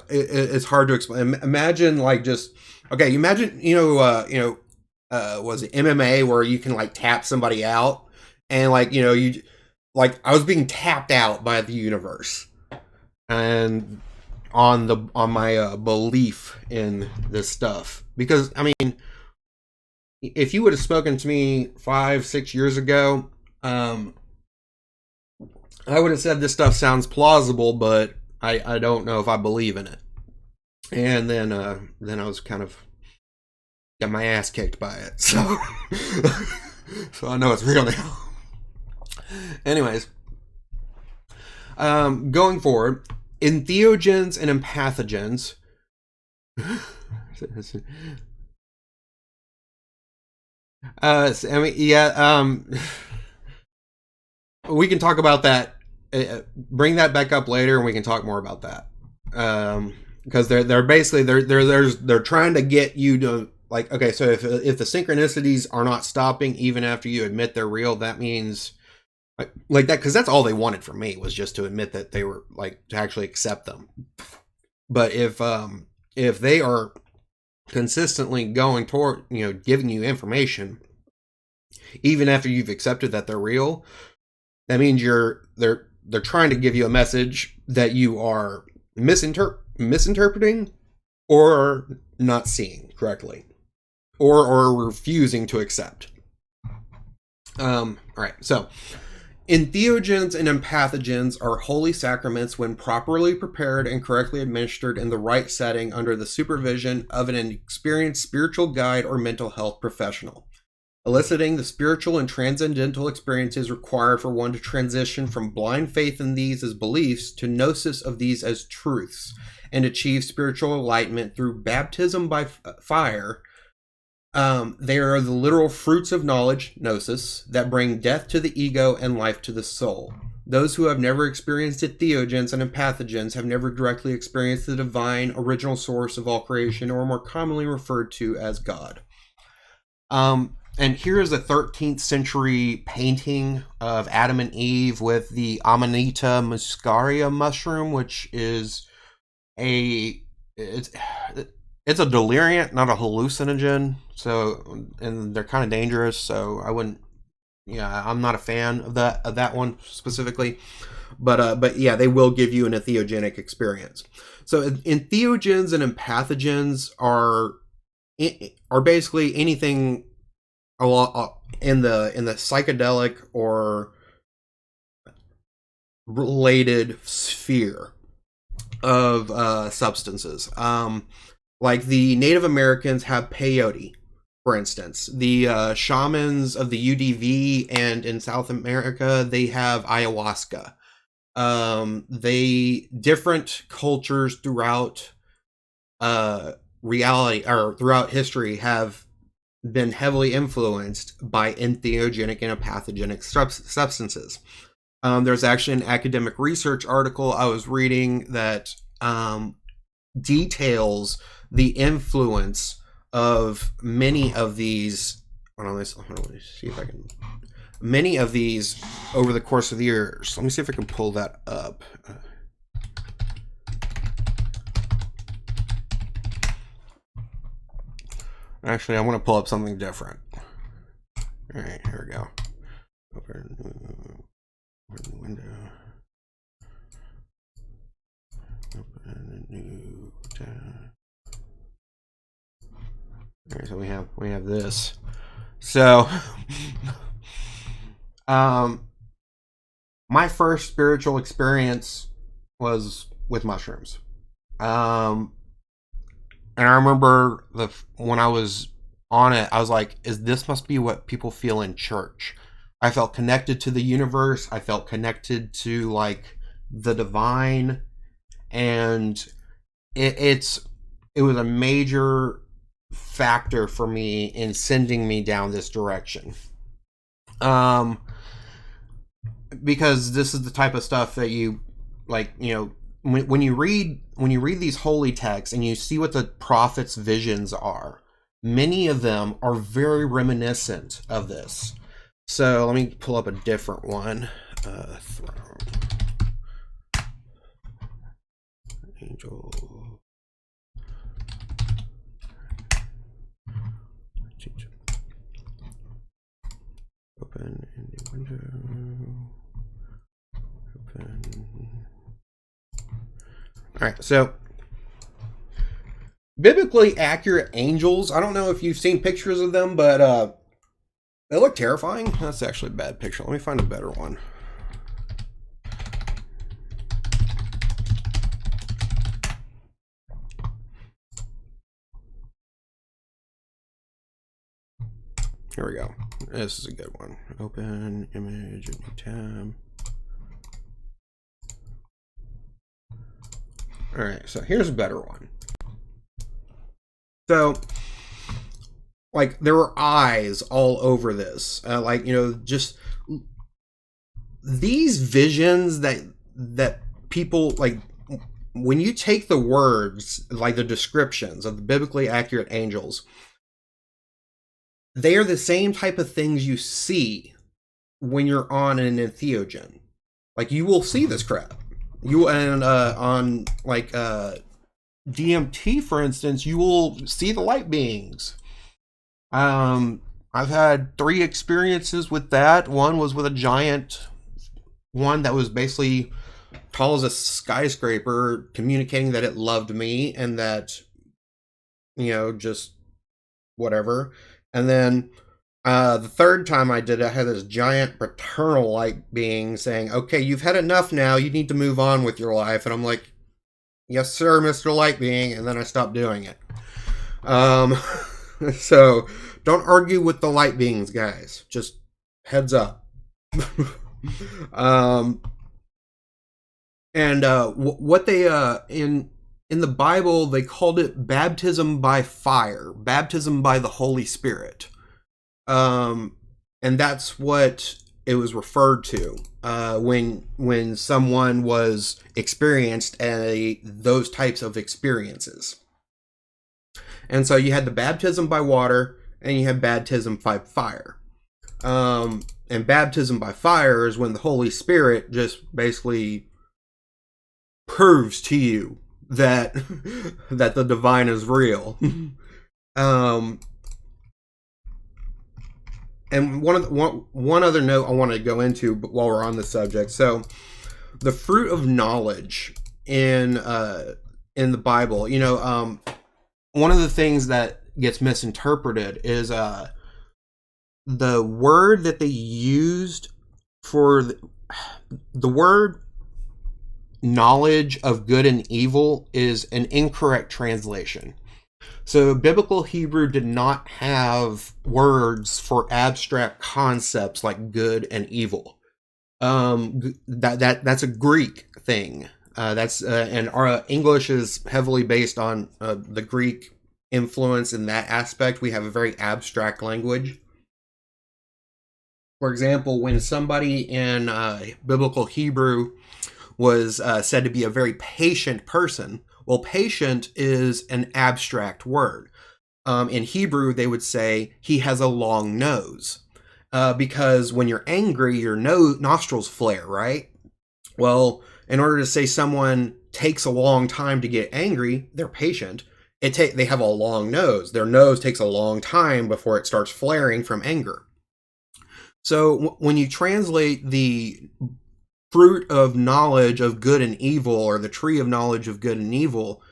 S2: it's hard to explain. Imagine, like, just, okay, imagine, was it MMA where you can, like, tap somebody out, and, like, you know, like, I was being tapped out by the universe. And on my belief in this stuff, because I mean, if you would have spoken to me 5-6 years ago, I would have said this stuff sounds plausible, but I don't know if I believe in it. And then I was kind of got my ass kicked by it, so so I know it's real now. Anyways, going forward, entheogens and empathogens. I mean, yeah. We can talk about that. Bring that back up later, and we can talk more about that. Because they're basically they're trying to get you to, like, okay, so if the synchronicities are not stopping even after you admit they're real, that means. Like that, because that's all they wanted from me, was just to admit that they were, like, to actually accept them. But if they are consistently going toward, you know, giving you information even after you've accepted that they're real, that means they're trying to give you a message that you are misinterpreting or not seeing correctly, or refusing to accept. All right, so entheogens and empathogens are holy sacraments when properly prepared and correctly administered in the right setting under the supervision of an experienced spiritual guide or mental health professional, eliciting the spiritual and transcendental experiences required for one to transition from blind faith in these as beliefs to gnosis of these as truths, and achieve spiritual enlightenment through baptism by fire. They are the literal fruits of knowledge, gnosis, that bring death to the ego and life to the soul. Those who have never experienced entheogens and empathogens have never directly experienced the divine original source of all creation, or more commonly referred to as God. And here is a 13th century painting of Adam and Eve with the Amanita muscaria mushroom, which is it's a deliriant, not a hallucinogen. So, and they're kind of dangerous. So I'm not a fan of that one specifically. But yeah, they will give you an entheogenic experience. So entheogens and empathogens are basically anything in the psychedelic or related sphere of substances. Like the Native Americans have peyote, for instance. The shamans of the UDV and in South America, they have ayahuasca. Different cultures throughout reality or throughout history have been heavily influenced by entheogenic and empathogenic substances. There's actually an academic research article I was reading that details the influence of many of these. Hold on, let me see if I can. Many of these over the course of the years. Let me see if I can pull that up. Actually, I want to pull up something different. All right, here we go. Open the window. Open a new tab. All right, so we have this. So, my first spiritual experience was with mushrooms. And I remember when I was on it, I was like, this must be what people feel in church. I felt connected to the universe. I felt connected to like the divine, and it was a major factor for me in sending me down this direction. Because this is the type of stuff that you like, you know, when you read these holy texts and you see what the prophets' visions are, many of them are very reminiscent of this. So let me pull up a different one. Throne. Angel. Open in the window. Open. Alright, so biblically accurate angels. I don't know if you've seen pictures of them, but they look terrifying. That's actually a bad picture. Let me find a better one. Here we go. This is a good one. Open image, new tab. All right, so here's a better one. So, like, there were eyes all over this. Like, you know, just these visions that people, like, when you take the words, like the descriptions of the biblically accurate angels, they are the same type of things you see when you're on an entheogen. Like, you will see this crap. You and on like DMT, for instance, you will see the light beings. I've had 3 experiences with that. One was with a giant one that was basically tall as a skyscraper, communicating that it loved me and that, you know, just whatever. And then the third time I did it, I had this giant paternal-like being saying, okay, you've had enough now. You need to move on with your life. And I'm like, yes, sir, Mr. Light Being. And then I stopped doing it. So don't argue with the light beings, guys. Just heads up. What they in the Bible, they called it baptism by fire, baptism by the Holy Spirit. And that's what it was referred to when someone was experienced those types of experiences. And so you had the baptism by water and you had baptism by fire. And baptism by fire is when the Holy Spirit just basically proves to you that the divine is real. And one other note I want to go into while we're on the subject. So, the fruit of knowledge in the Bible, you know, one of the things that gets misinterpreted is the word that they used for the word knowledge of good and evil is an incorrect translation. So biblical Hebrew did not have words for abstract concepts like good and evil. That's a Greek thing. And our English is heavily based on the Greek influence in that aspect. We have a very abstract language. For example, when somebody in biblical Hebrew was said to be a very patient person, well, patient is an abstract word. In Hebrew, they would say he has a long nose. Because when you're angry, your nostrils flare, right? Well, in order to say someone takes a long time to get angry, they're patient. they have a long nose. Their nose takes a long time before it starts flaring from anger. So when you translate the fruit of knowledge of good and evil, or the tree of knowledge of good and evil,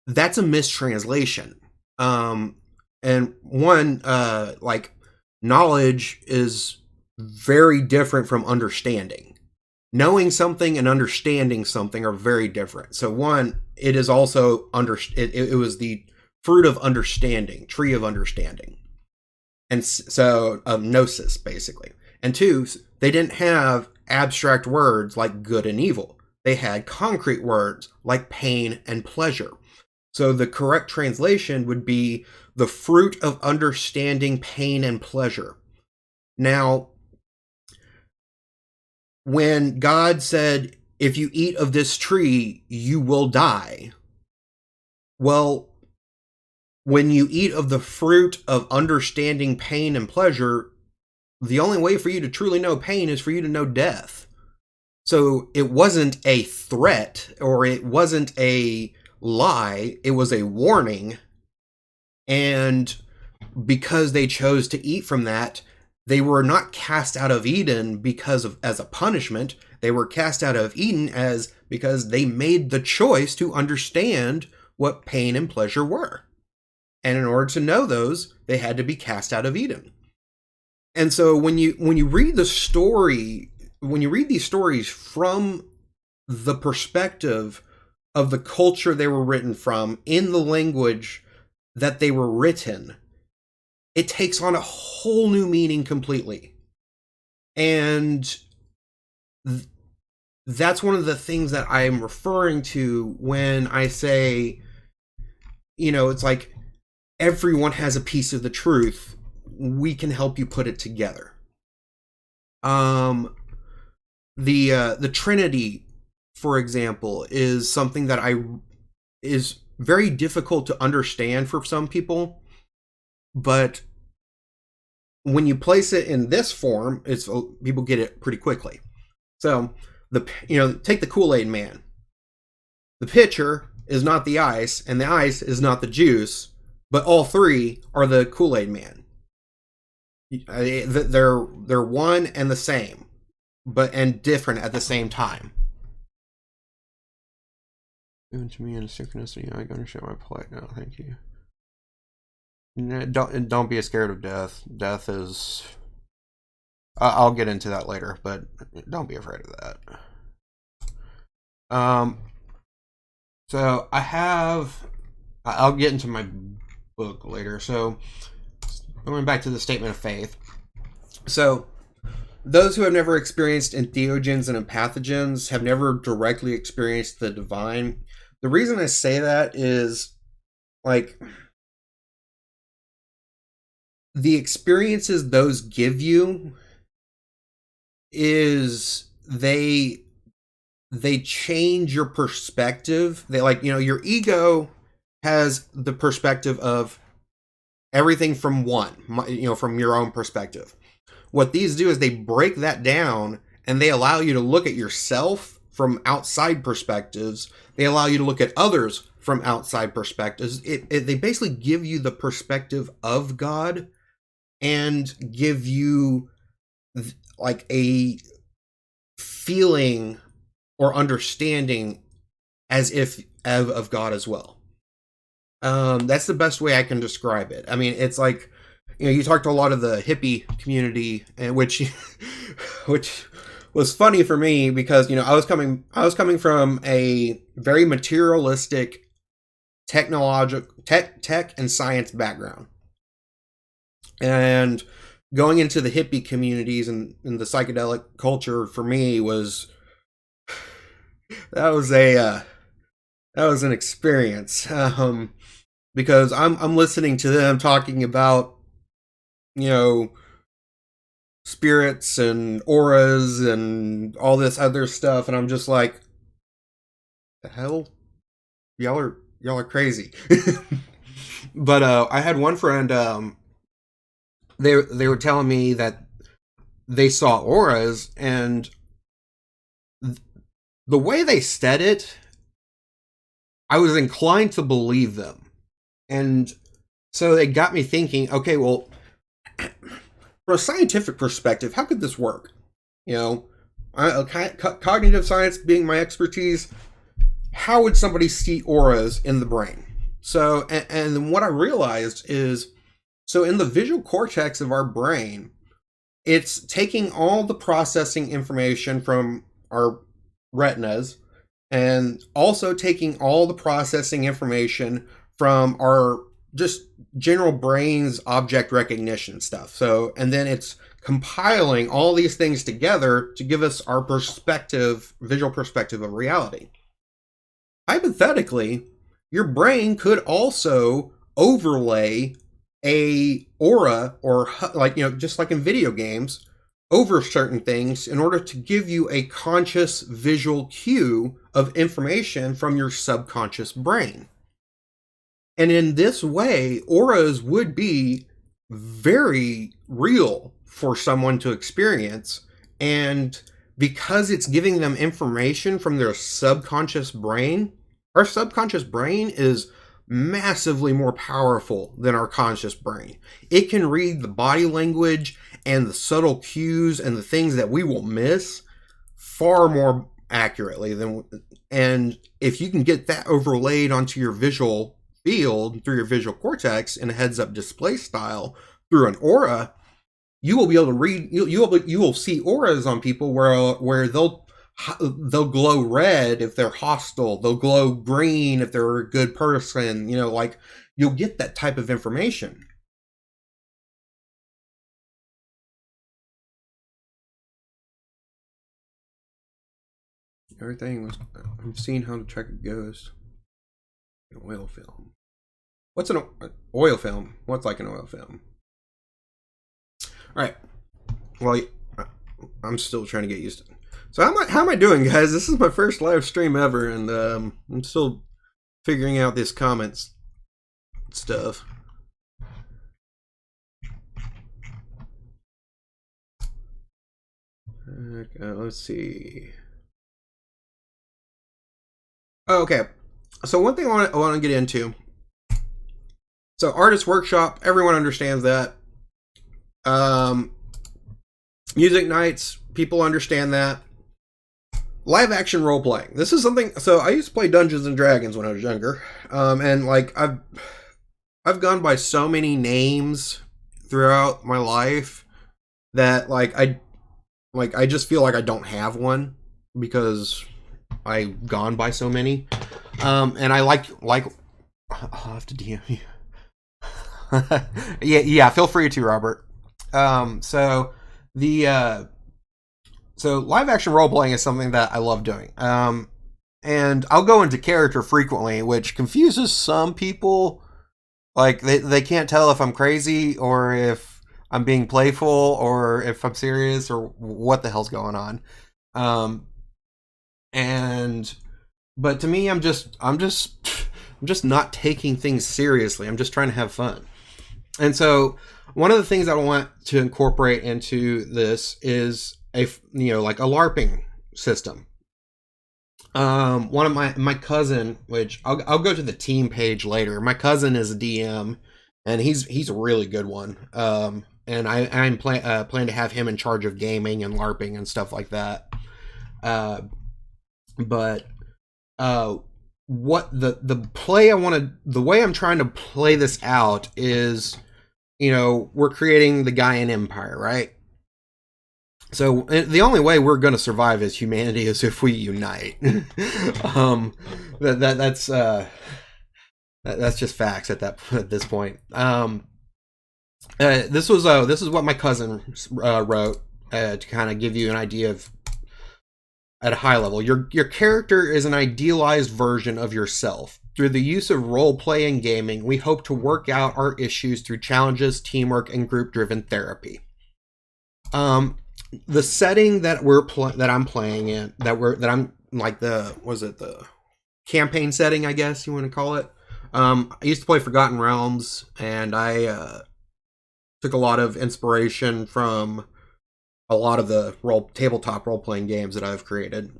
S2: that's a mistranslation. And one, like, knowledge is very different from understanding. Knowing something and understanding something are very different. So one, it is also it was the fruit of understanding, tree of understanding, and so of gnosis, basically. And two, they didn't have abstract words like good and evil. They had concrete words like pain and pleasure. So the correct translation would be the fruit of understanding pain and pleasure. Now, when God said, if you eat of this tree, you will die. Well, when you eat of the fruit of understanding pain and pleasure, the only way for you to truly know pain is for you to know death. So it wasn't a threat, or it wasn't a lie, it was a warning. And because they chose to eat from that, they were not cast out of Eden as a punishment. They were cast out of Eden because they made the choice to understand what pain and pleasure were. And in order to know those, they had to be cast out of Eden. And so when you read the story, when you read these stories from the perspective of the culture they were written from, in the language that they were written, it takes on a whole new meaning completely. And that's one of the things that I'm referring to when I say, it's like everyone has a piece of the truth. We can help you put it together. The Trinity, for example, is something that is very difficult to understand for some people, but when you place it in this form, people get it pretty quickly. So take the Kool-Aid man. The pitcher is not the ice, and the ice is not the juice, but all three are the Kool-Aid man. They're one and the same, and different at the same time. Given to me in a synchronicity, I understand my plight now. Thank you. Don't be scared of death. Death is. I'll get into that later, but don't be afraid of that. So I'll get into my book later. So going back to the statement of faith. So those who have never experienced entheogens and empathogens have never directly experienced the divine. The reason I say that is, like, the experiences those give you is they change your perspective. They, like, your ego has the perspective of everything from from your own perspective. What these do is they break that down, and they allow you to look at yourself from outside perspectives. They allow you to look at others from outside perspectives. They basically give you the perspective of God and give you like a feeling or understanding as if of God as well. That's the best way I can describe it. I mean, it's like, you talked to a lot of the hippie community, and which was funny for me because, I was coming from a very materialistic tech and science background. And going into the hippie communities and the psychedelic culture for me that was an experience. Because I'm listening to them talking about, spirits and auras and all this other stuff, and I'm just like, the hell? Y'all are crazy. But I had one friend, they were telling me that they saw auras, and the way they said it, I was inclined to believe them. And so it got me thinking, okay, well, from a scientific perspective, how could this work? You know, cognitive science being my expertise, how would somebody see auras in the brain? So, and what I realized is, so in the visual cortex of our brain, it's taking all the processing information from our retinas and also taking all the processing information from our just general brain's object recognition stuff. So, and then it's compiling all these things together to give us our perspective, visual perspective of reality. Hypothetically, your brain could also overlay a aura, or like, you know, just like in video games, over certain things in order to give you a conscious visual cue of information from your subconscious brain. And in this way, auras would be very real for someone to experience. And because it's giving them information from their subconscious brain, our subconscious brain is massively more powerful than our conscious brain. It can read the body language and the subtle cues and the things that we will miss far more accurately than, and if you can get that overlaid onto your visual field through your visual cortex in a heads-up display style through an aura, you will be able to read, you will see auras on people where they'll glow red if they're hostile, they'll glow green if they're a good person, you know, like, you'll get that type of information. Everything was, I've seen how to track a ghost. An oil film. What's an oil film? What's like an oil film? All right. Well, I'm still trying to get used to it. So how am I doing, guys? This is my first live stream ever, and I'm still figuring out this comments stuff. Okay, let's see. Oh, okay. So one thing I want to get into. So artist workshop, everyone understands that. Music nights, people understand that. Live action role playing. This is something. So I used to play Dungeons and Dragons when I was younger, and like I've gone by so many names throughout my life that I just feel like I don't have one because I've gone by so many. And I like I'll have to DM you. yeah, feel free to, Robert. So live action role playing is something that I love doing. And I'll go into character frequently, which confuses some people. Like they can't tell if I'm crazy or if I'm being playful or if I'm serious or what the hell's going on. But to me, I'm just not taking things seriously. I'm just trying to have fun. And so one of the things I want to incorporate into this is like a LARPing system. One of my cousin, which I'll go to the team page later. My cousin is a DM, and he's a really good one. And I'm plan to have him in charge of gaming and LARPing and stuff like that. But what the way I'm trying to play this out is, we're creating the Gaian Empire, right? So the only way we're going to survive as humanity is if we unite. That's just facts at this point. This is what my cousin wrote to kind of give you an idea of, at a high level, your character is an idealized version of yourself. Through the use of role-play and gaming, we hope to work out our issues through challenges, teamwork, and group-driven therapy. The setting that I'm playing in, that I'm like the campaign setting, I guess you want to call it. I used to play Forgotten Realms, and I took a lot of inspiration from a lot of the tabletop role-playing games that I've created.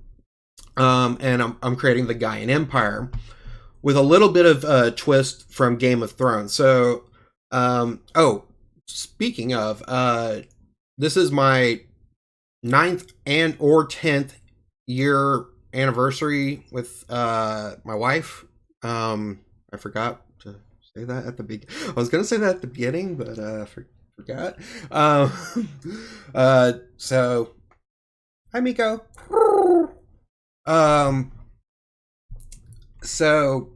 S2: And I'm creating the Gaian Empire. with a little bit of twist from Game of Thrones. So, oh, speaking of, this is my ninth and or 10th year anniversary with my wife. I forgot to say that at the beginning. I was gonna say that at the beginning, but forgot. Um, so hi Miko. Um, so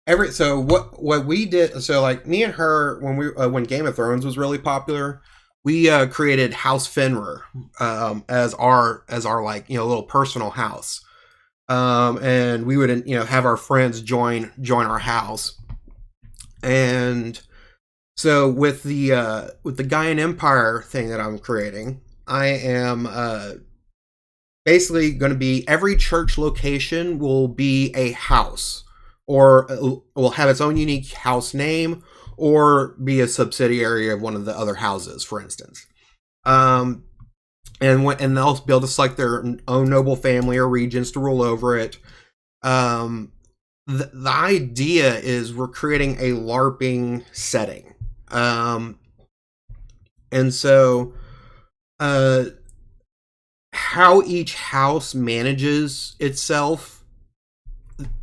S2: what we did, so like me and her, when Game of Thrones was really popular, we created House Fenrir as our like little personal house. And we would have our friends join our house. And so with the Gaian Empire thing that I'm creating, I am basically going to be, every church location will be a house, or will have its own unique house name, or be a subsidiary of one of the other houses, for instance. And they'll be able to select their own noble family or regents to rule over it. The idea is we're creating a LARPing setting. And so how each house manages itself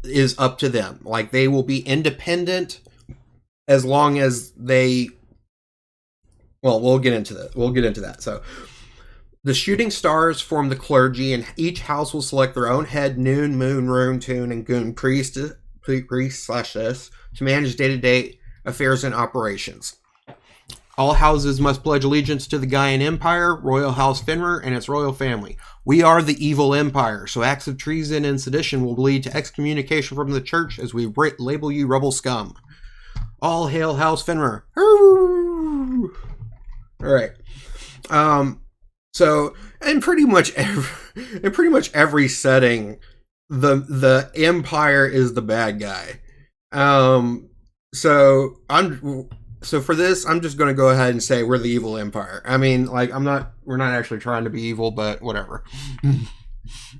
S2: is up to them. Like, they will be independent as long as they... Well, we'll get into that. So, the shooting stars form the clergy, and each house will select their own head, noon, moon, rune, tune, and goon priest /this to manage day-to-day affairs and operations. All houses must pledge allegiance to the Gaian Empire, Royal House Fenrir, and its royal family. We are the evil empire, so acts of treason and sedition will lead to excommunication from the church as we label you rebel scum. All hail House Fenrir. All right. So in pretty much every setting, the empire is the bad guy. So for this, I'm just going to go ahead and say we're the evil empire. I mean, like, we're not actually trying to be evil, but whatever.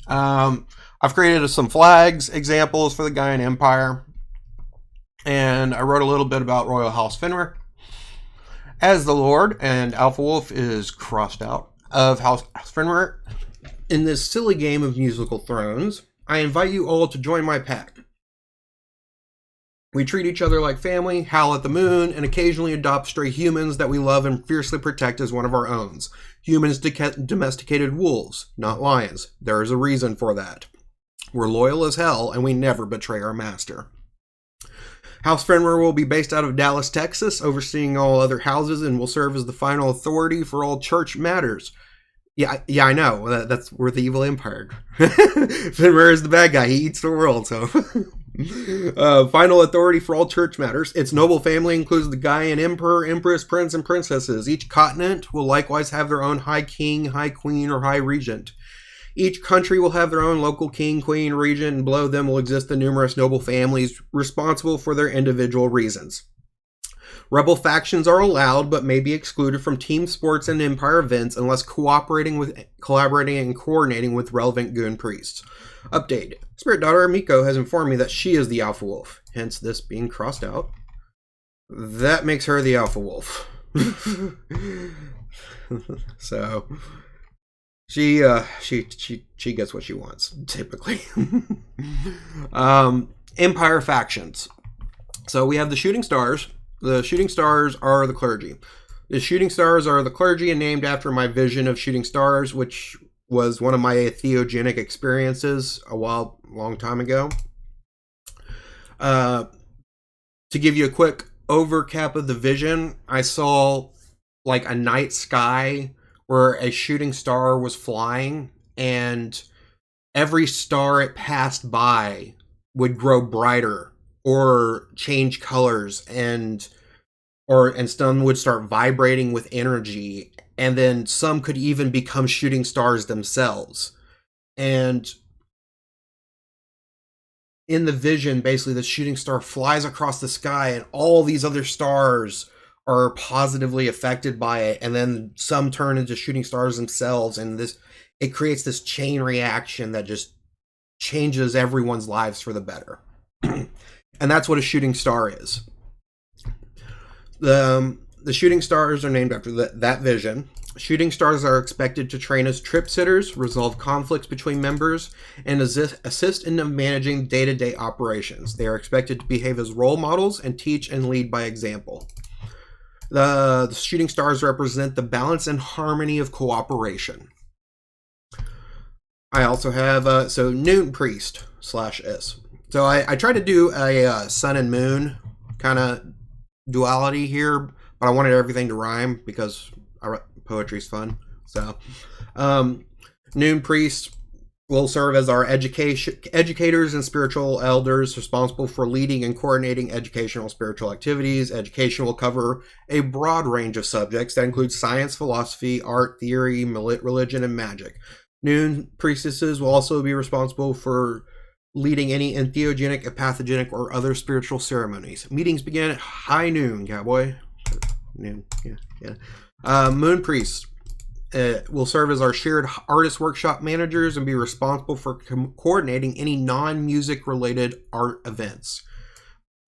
S2: I've created some flags, examples for the Gaian Empire, and I wrote a little bit about Royal House Fenrir. As the Lord, and Alpha Wolf is crossed out, of House Fenrir, in this silly game of musical thrones, I invite you all to join my pack. We treat each other like family, howl at the moon, and occasionally adopt stray humans that we love and fiercely protect as one of our own. Humans domesticated wolves, not lions. There is a reason for that. We're loyal as hell, and we never betray our master. House Fenrir will be based out of Dallas, Texas, overseeing all other houses, and will serve as the final authority for all church matters. Yeah, I know. We're the evil empire. Fenrir is the bad guy. He eats the world, so... final authority for all church matters. Its noble family includes the Gaian Emperor, Empress, Prince, and Princesses. Each continent will likewise have their own High King, High Queen, or High Regent. Each country will have their own local king, queen, regent, and below them will exist the numerous noble families responsible for their individual reasons. Rebel factions are allowed, but may be excluded from team sports and empire events unless collaborating and coordinating with relevant goon priests. Update. Spirit daughter Miko has informed me that she is the Alpha Wolf, hence this being crossed out. That makes her the Alpha Wolf. So she gets what she wants, typically. Empire factions. So we have the Shooting Stars. The Shooting Stars are the clergy. The Shooting Stars are the clergy, and named after my vision of shooting stars, which was one of my theogenic experiences a long time ago. To give you a quick overcap of the vision, I saw like a night sky where a shooting star was flying, and every star it passed by would grow brighter or change colors, and some would start vibrating with energy, and then some could even become shooting stars themselves. And in the vision, basically, the shooting star flies across the sky, and all these other stars are positively affected by it, and then some turn into shooting stars themselves, and it creates this chain reaction that just changes everyone's lives for the better. And that's what a shooting star is. The shooting stars are named after that vision. Shooting stars are expected to train as trip sitters, resolve conflicts between members, and assist in managing day-to-day operations. They are expected to behave as role models and teach and lead by example. The shooting stars represent the balance and harmony of cooperation. I also have Noon Priest /is. So I try to do a sun and moon kind of duality here, but I wanted everything to rhyme because poetry's fun. So Noon Priest will serve as our educators and spiritual elders responsible for leading and coordinating educational spiritual activities. Education will cover a broad range of subjects that include science, philosophy, art, theory, religion, and magic. Noon priestesses will also be responsible for leading any entheogenic, pathogenic, or other spiritual ceremonies. Meetings begin at high noon, cowboy. Noon, yeah. Moon priests will serve as our shared artist workshop managers and be responsible for coordinating any non-music related art events.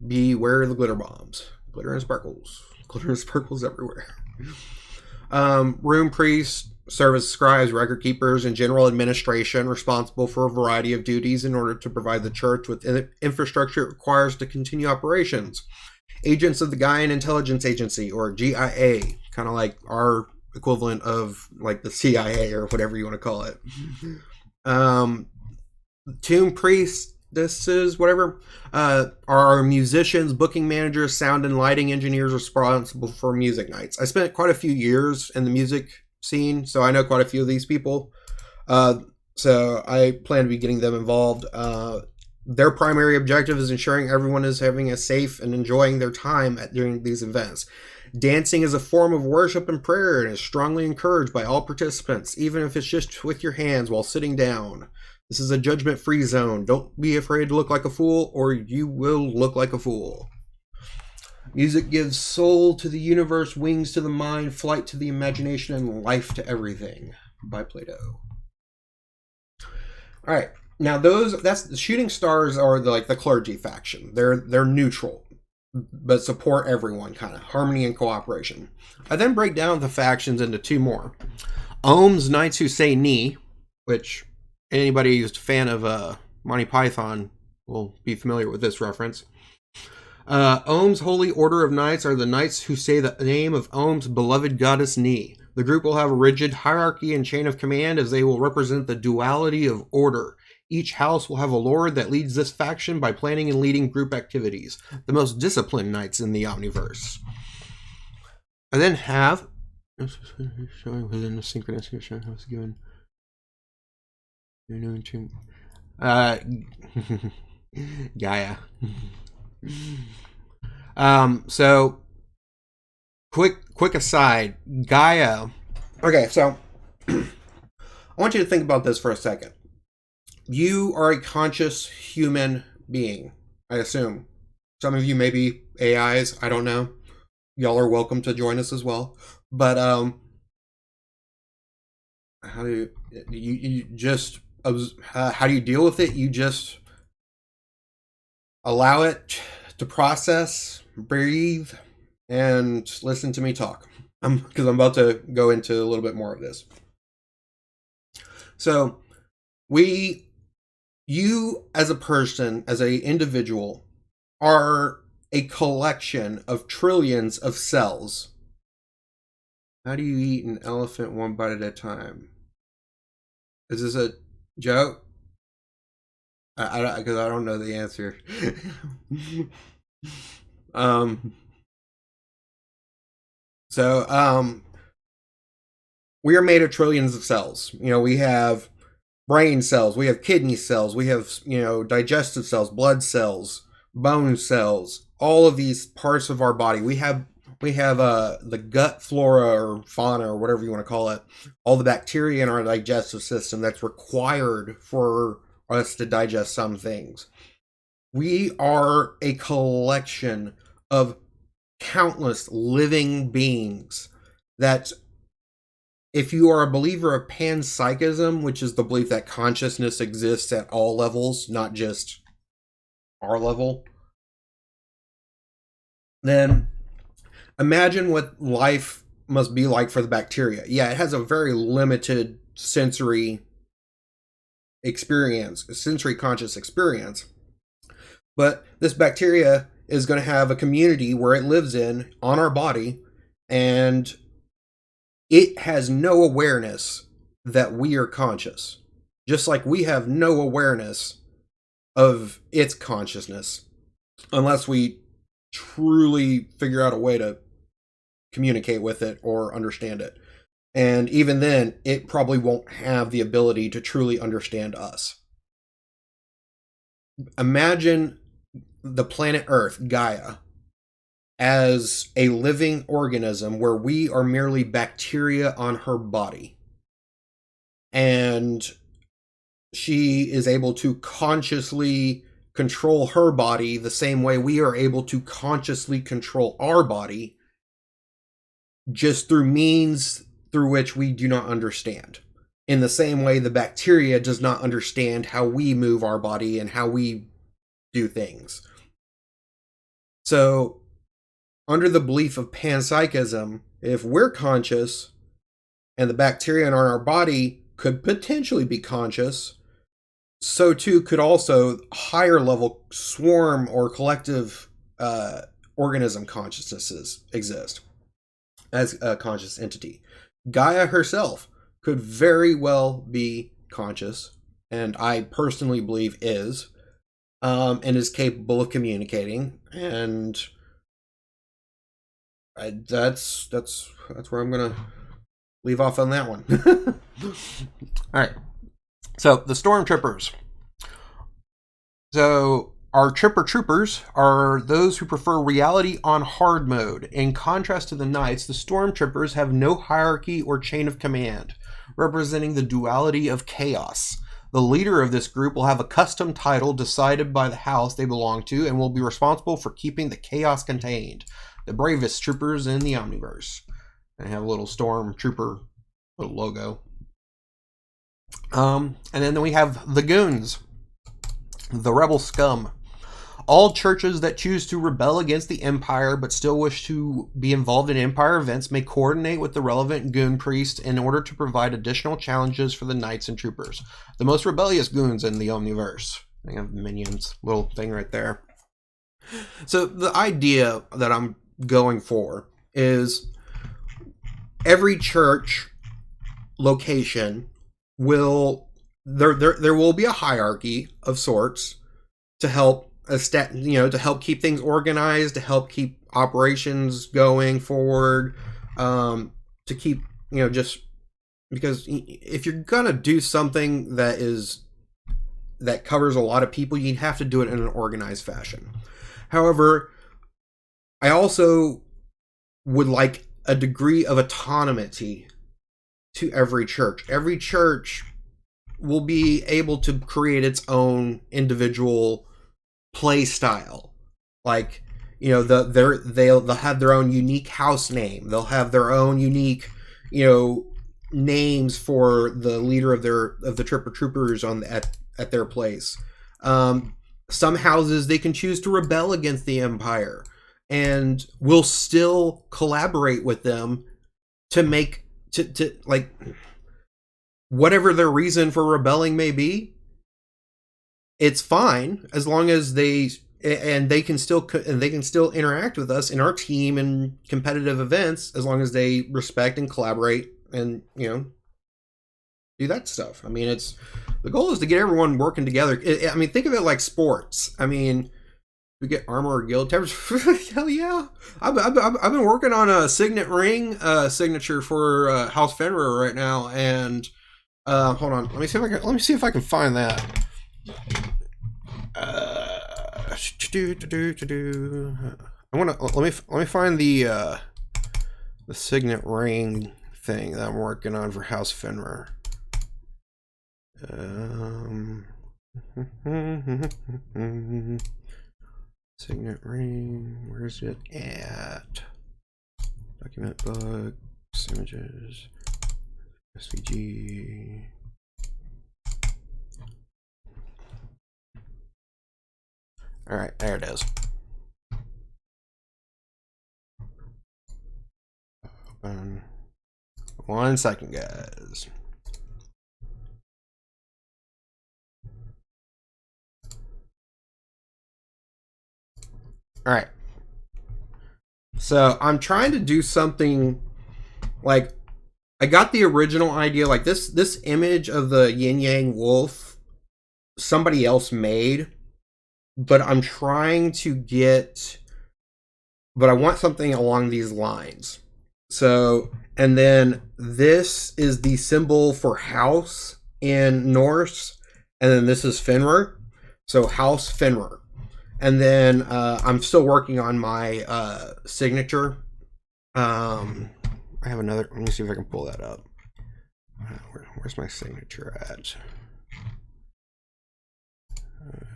S2: Beware the glitter bombs. Glitter and sparkles. Glitter and sparkles everywhere. Room priests serve as scribes, record keepers, and general administration, responsible for a variety of duties in order to provide the church with infrastructure it requires to continue operations. Agents of the Gaian Intelligence Agency, or GIA, kind of like our equivalent of like the CIA or whatever you want to call it. Tomb priestesses, whatever, are musicians, booking managers, sound and lighting engineers responsible for music nights. I spent quite a few years in the music scene, so I know quite a few of these people. So I plan to be getting them involved. Their primary objective is ensuring everyone is having a safe and enjoying their time during these events. Dancing is a form of worship and prayer and is strongly encouraged by all participants, even if it's just with your hands while sitting down. This is a judgment-free zone. Don't be afraid to look like a fool, or you will look like a fool. Music gives soul to the universe, wings to the mind, flight to the imagination, and life to everything. By Plato. All right. Now that's the shooting stars are the clergy faction. They're neutral, but support everyone, kind of harmony and cooperation. I then break down the factions into two more. Ohm's Knights Who Say Ni, which anybody who's a fan of Monty Python will be familiar with this reference. Ohm's Holy Order of Knights are the knights who say the name of Ohm's beloved goddess Ni. The group will have a rigid hierarchy and chain of command as they will represent the duality of order. Each house will have a lord that leads this faction by planning and leading group activities, the most disciplined knights in the Omniverse. I then have showing within the synchronicity showing how it's given. Gaia. So quick aside, Gaia. Okay, so I want you to think about this for a second. You are a conscious human being, I assume. Some of you may be AIs, I don't know. Y'all are welcome to join us as well. But how do you just how do you deal with it? You just allow it to process, breathe, and listen to me talk. Because I'm about to go into a little bit more of this. So you as a person, as an individual, are a collection of trillions of cells. How do you eat an elephant one bite at a time? Is this a joke? Because I don't know the answer. We are made of trillions of cells. We have brain cells, we have kidney cells, we have, digestive cells, blood cells, bone cells, all of these parts of our body. We have the gut flora or fauna or whatever you want to call it, all the bacteria in our digestive system that's required for us to digest some things. We are a collection of countless living beings that, if you are a believer of panpsychism, which is the belief that consciousness exists at all levels, not just our level, then imagine what life must be like for the bacteria. Yeah, it has a very limited sensory experience, sensory conscious experience, but this bacteria is going to have a community where it lives in on our body, and it has no awareness that we are conscious, just like we have no awareness of its consciousness unless we truly figure out a way to communicate with it or understand it. And even then, it probably won't have the ability to truly understand us. Imagine the planet Earth, Gaia, as a living organism where we are merely bacteria on her body. And she is able to consciously control her body the same way we are able to consciously control our body, just through means through which we do not understand. In the same way, the bacteria does not understand how we move our body and how we do things. So, under the belief of panpsychism, if we're conscious and the bacteria in our body could potentially be conscious, so too could also higher level swarm or collective organism consciousnesses exist as a conscious entity. Gaia herself could very well be conscious, and I personally believe is, and is capable of communicating. And that's where I'm gonna leave off on that one. All right. So the stormtroopers. So our troopers are those who prefer reality on hard mode. In contrast to the knights, the stormtroopers have no hierarchy or chain of command, representing the duality of chaos. The leader of this group will have a custom title decided by the house they belong to and will be responsible for keeping the chaos contained. The bravest troopers in the Omniverse. They have a little stormtrooper little logo. And then we have the goons, the rebel scum. All churches that choose to rebel against the Empire but still wish to be involved in Empire events may coordinate with the relevant goon priest in order to provide additional challenges for the knights and troopers. The most rebellious goons in the Omniverse. They have minions, little thing right there. So the idea that I'm going for is every church location will there will be a hierarchy of sorts to help to help keep things organized, to help keep operations going forward, to keep just because if you're gonna do something that covers a lot of people, you have to do it in an organized fashion. However, I also would like a degree of autonomy to every church. Every church will be able to create its own individual play style. Like, they'll have their own unique house name. They'll have their own unique, names for the leader of the troopers at their place. Some houses they can choose to rebel against the Empire, and will still collaborate with them to make to like whatever their reason for rebelling may be. It's fine as long as they can still interact with us in our team and competitive events, as long as they respect and collaborate and do that stuff. I mean, the goal is to get everyone working together. I mean, think of it like sports. I mean, we get armor or guild tabs. Hell yeah! I've been working on a signet ring signature for House Fenrir right now, and hold on. Let me see if I can find that. Let me find the signet ring thing that I'm working on for House Fenrir. Signet ring, where's it at? Document books, images, SVG. All right, there it is. Open. 1 second, guys. All right. So I'm trying to do something like I got the original idea, like this image of the yin yang wolf somebody else made, but I'm trying to get, but I want something along these lines. So, and then this is the symbol for house in Norse, and then this is Fenrir. So house Fenrir. And then I'm still working on my signature. I have another. Let me see if I can pull that up. Where's my signature at?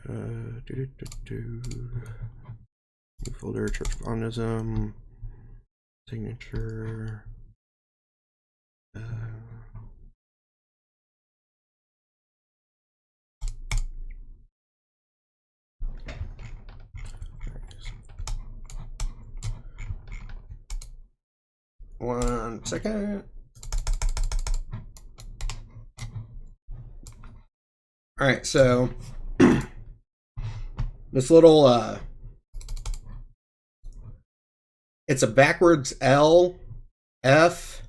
S2: New folder, Church of Omnism, signature. One second. All right, so this little it's a backwards L F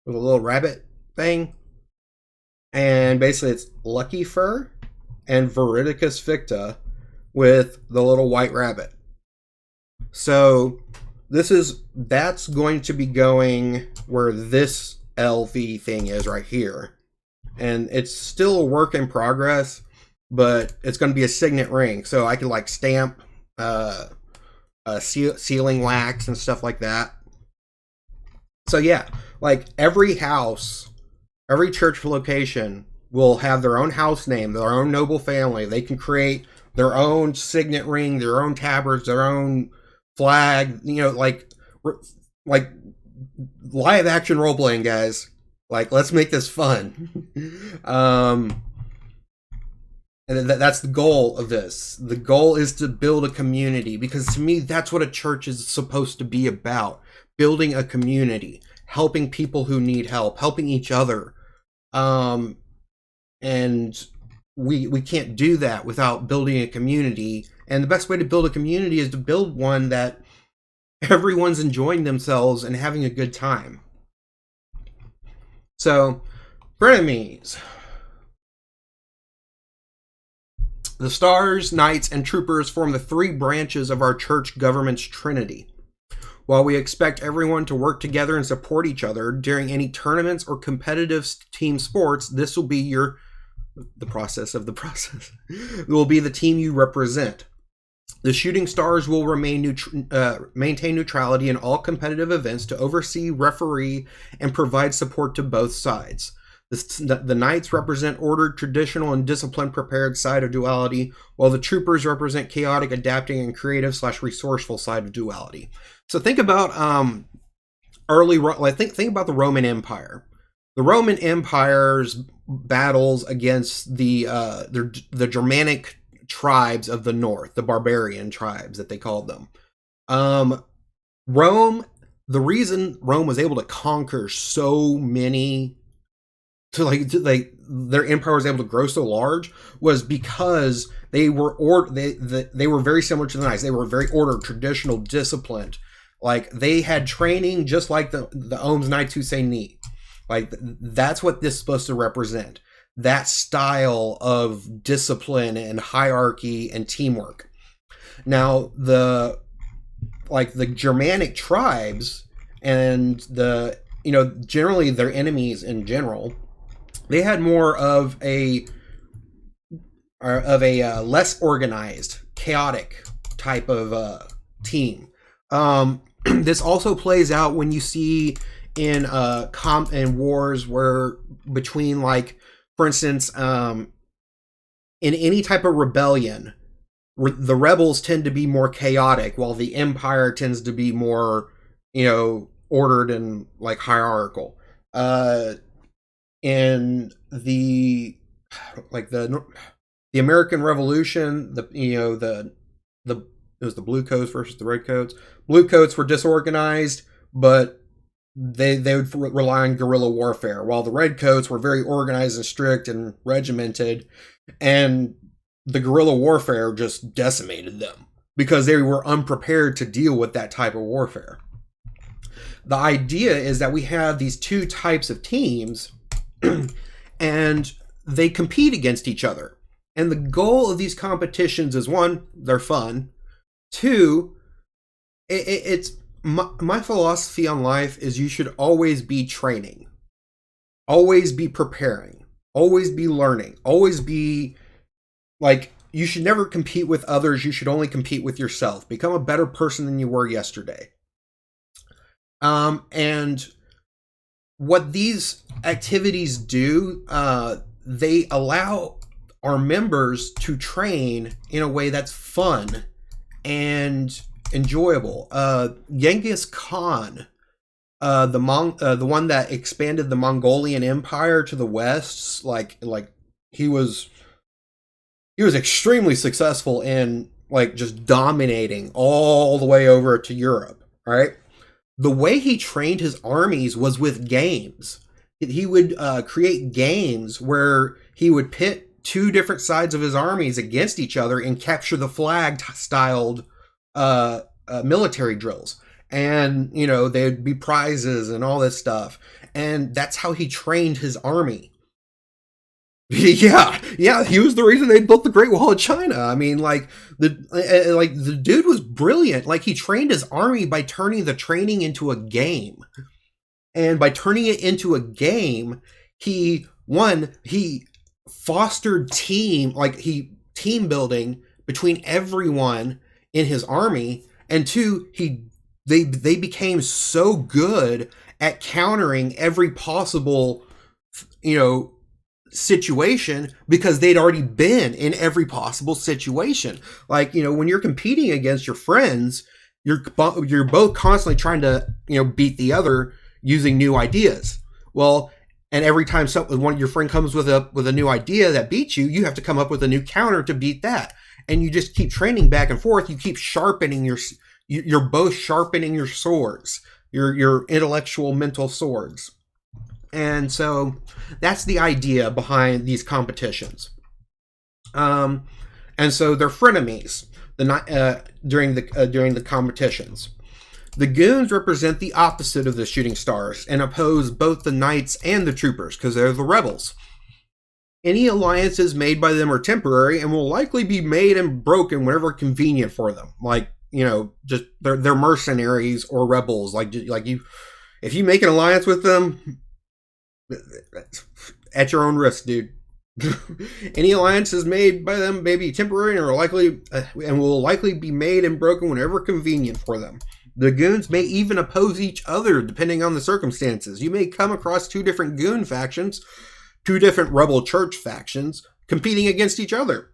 S2: with a little rabbit thing, and basically it's Lucky Fur and Veridicus Ficta with the little white rabbit. So that's going to be going where this LV thing is right here. And it's still a work in progress, but it's going to be a signet ring. So I can like stamp sealing wax and stuff like that. So yeah, like every house, every church location will have their own house name, their own noble family. They can create their own signet ring, their own tabards, their own flag, you know, like live action role playing, guys. Like, let's make this fun. And that's the goal of this. The goal is to build a community, because to me, that's what a church is supposed to be about. Building a community, helping people who need help, helping each other. And we can't do that without building a community. And the best way to build a community is to build one that everyone's enjoying themselves and having a good time. So, frenemies. The Stars, Knights, and Troopers form the three branches of our church government's trinity. While we expect everyone to work together and support each other during any tournaments or competitive team sports, this will be the process of the process. It will be the team you represent. The Shooting Stars will maintain neutrality in all competitive events to oversee, referee, and provide support to both sides. The Knights represent ordered, traditional, and discipline-prepared side of duality, while the Troopers represent chaotic, adapting, and creative/resourceful side of duality. So think about think about the Roman Empire. The Roman Empire's battles against the Germanic tribes of the north, the barbarian tribes that they called them. Rome, the reason Rome was able to conquer so many, their empire was able to grow so large, was because they were they were very similar to the Knights. They were very ordered, traditional, disciplined. Like, they had training just like the Ohms Knights who say need. Like, that's what this is supposed to represent. That style of discipline and hierarchy and teamwork. Now, the Germanic tribes and generally their enemies in general, they had more of a less organized, chaotic type of team. This also plays out when you see in wars where between, like, for instance, in any type of rebellion, the rebels tend to be more chaotic, while the empire tends to be more, ordered and like hierarchical. In the American Revolution, the the it was the blue coats versus the red coats. Blue coats were disorganized, but they would rely on guerrilla warfare, while the red coats were very organized and strict and regimented, and the guerrilla warfare just decimated them because they were unprepared to deal with that type of warfare. The idea is that we have these two types of teams and they compete against each other. And the goal of these competitions is, one, they're fun. Two, it's my philosophy on life is you should always be training, always be preparing, always be learning, always be like, you should never compete with others. You should only compete with yourself. Become a better person than you were yesterday. And what these activities do, they allow our members to train in a way that's fun and enjoyable. Genghis Khan, the one that expanded the Mongolian Empire to the west, like he was extremely successful in like just dominating all the way over to Europe, right? The way he trained his armies was with games. He would create games where he would pit two different sides of his armies against each other and capture the flag styled military drills. And, you know, there'd be prizes and all this stuff. And that's how he trained his army. Yeah, he was the reason they built the Great Wall of China. I mean, the dude was brilliant. Like, he trained his army by turning the training into a game. And by turning it into a game, he fostered team building between everyone in his army, and two, they became so good at countering every possible, you know, situation because they'd already been in every possible situation. Like, you know, when you're competing against your friends, you're both constantly trying to, you know, beat the other using new ideas. Well, and every time one of your friend comes with a new idea that beats you, you have to come up with a new counter to beat that. And you just keep training back and forth. You keep sharpening you're both sharpening your swords, your intellectual mental swords. And so that's the idea behind these competitions. And so they're frenemies during the competitions. The goons represent the opposite of the shooting stars and oppose both the knights and the troopers because they're the rebels. Any alliances made by them are temporary and will likely be made and broken whenever convenient for them. Like, you know, just they're mercenaries or rebels. Like you, if you make an alliance with them, at your own risk, dude. Any alliances made by them may be temporary and will likely be made and broken whenever convenient for them. The goons may even oppose each other depending on the circumstances. You may come across two different goon factions, two different rebel church factions, competing against each other.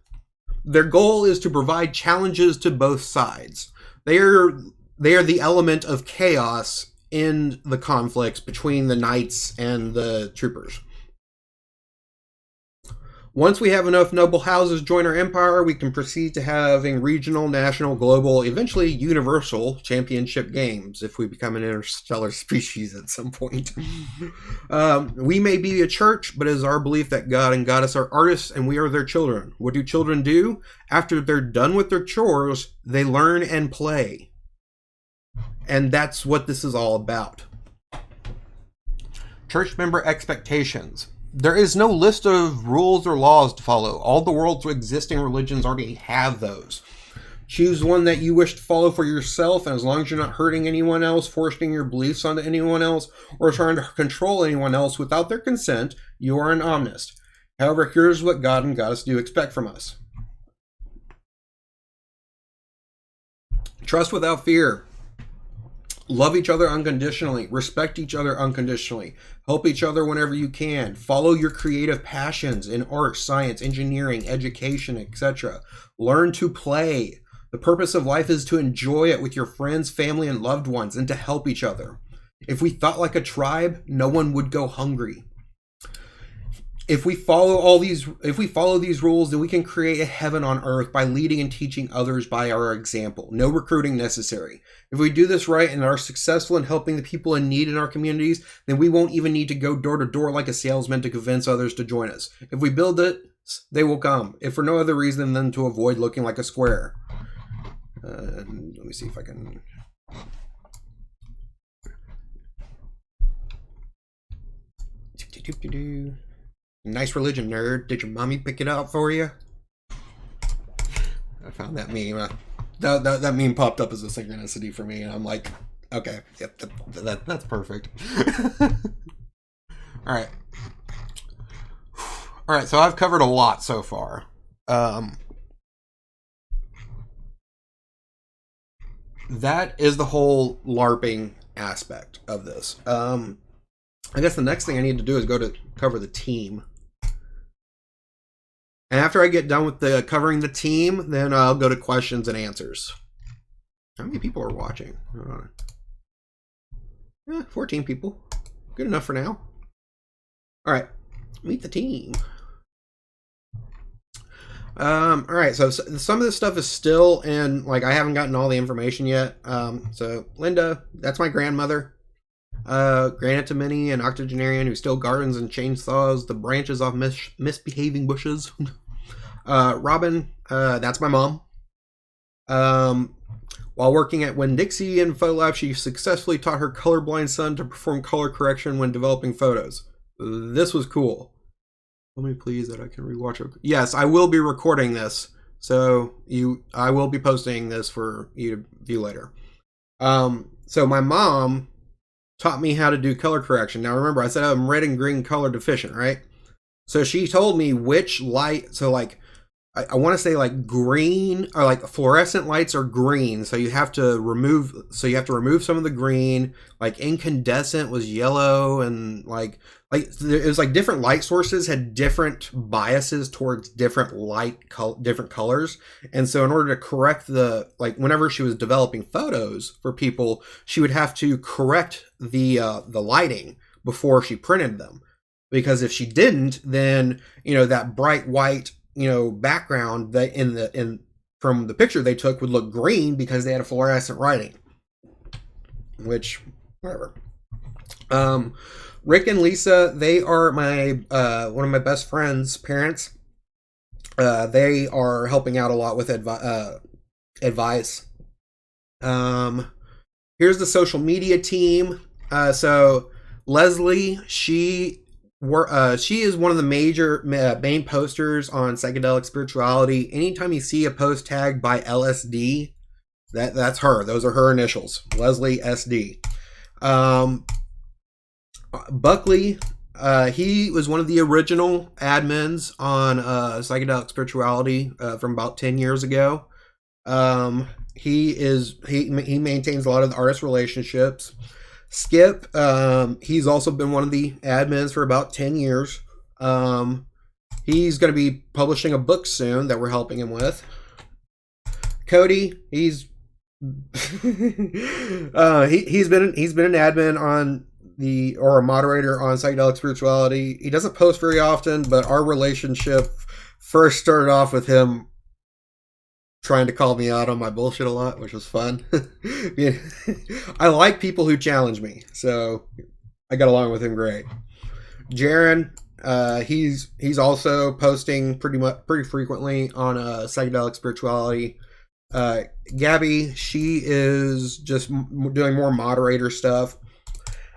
S2: Their goal is to provide challenges to both sides. They are the element of chaos in the conflicts between the knights and the troopers. Once we have enough noble houses join our empire, we can proceed to having regional, national, global, eventually universal championship games if we become an interstellar species at some point. We may be a church, but it is our belief that God and Goddess are artists and we are their children. What do children do? After they're done with their chores, they learn and play. And that's what this is all about. Church member expectations. There is no list of rules or laws to follow. All the world's existing religions already have those. Choose one that you wish to follow for yourself, and as long as you're not hurting anyone else, forcing your beliefs onto anyone else, or trying to control anyone else without their consent, you are an omnist. However, here's what God and Goddess do expect from us. Trust without fear. Love each other unconditionally. Respect each other unconditionally. Help each other whenever you can. Follow your creative passions in art, science, engineering, education, etc. Learn to play. The purpose of life is to enjoy it with your friends, family, and loved ones, and to help each other. If we thought like a tribe, no one would go hungry. if we follow these rules, then we can create a heaven on earth by leading and teaching others by our example. No recruiting necessary. If we do this right and are successful in helping the people in need in our communities, then we won't even need to go door to door like a salesman to convince others to join us. If we build it, they will come, if for no other reason than to avoid looking like a square. Let me see if I can... Nice religion, nerd. Did your mommy pick it up for you? I found that meme. That meme popped up as a synchronicity for me, and I'm like, okay, yep, that's perfect. All right. So I've covered a lot so far. That is the whole LARPing aspect of this. I guess the next thing I need to do is go to cover the team. And after I get done with the covering the team, then I'll go to questions and answers. How many people are watching? 14 people. Good enough for now. All right, meet the team. All right, so some of this stuff is still in, like, I haven't gotten all the information yet. So Linda, that's my grandmother. Granted to many an octogenarian who still gardens and chainsaws the branches off misbehaving bushes. Robin, that's my mom. While working at Winn-Dixie in Photo Lab, she successfully taught her colorblind son to perform color correction when developing photos. This was cool. Let me please that I can rewatch it. Yes, I will be recording this, so I will be posting this for you to view later. So my mom taught me how to do color correction. Now remember, I said I'm red and green color deficient, right? So she told me which light, so like, I want to say like green, or like fluorescent lights are green, so you have to remove some of the green. Like incandescent was yellow, and like it was like different light sources had different biases towards different different colors. And so in order to correct whenever she was developing photos for people, she would have to correct the lighting before she printed them, because if she didn't, then that bright white background that from the picture they took would look green because they had a fluorescent writing. Which, whatever. Rick and Lisa, they are my one of my best friend's parents. They are helping out a lot with advice. Here's the social media team. So Leslie, she is one of the major main posters on psychedelic spirituality. Anytime you see a post tagged by LSD, that's her. Those are her initials, Leslie SD. Buckley, he was one of the original admins on psychedelic spirituality from about 10 years ago. He maintains a lot of the artist relationships. Skip, he's also been one of the admins for about 10 years. He's going to be publishing a book soon that we're helping him with. Cody, he's been an admin on or a moderator on psychedelic spirituality. He doesn't post very often, but our relationship first started off with him trying to call me out on my bullshit a lot, which was fun. I like people who challenge me, so I got along with him great. Jaron, he's also posting pretty frequently on psychedelic spirituality. Gabby, she is just doing more moderator stuff.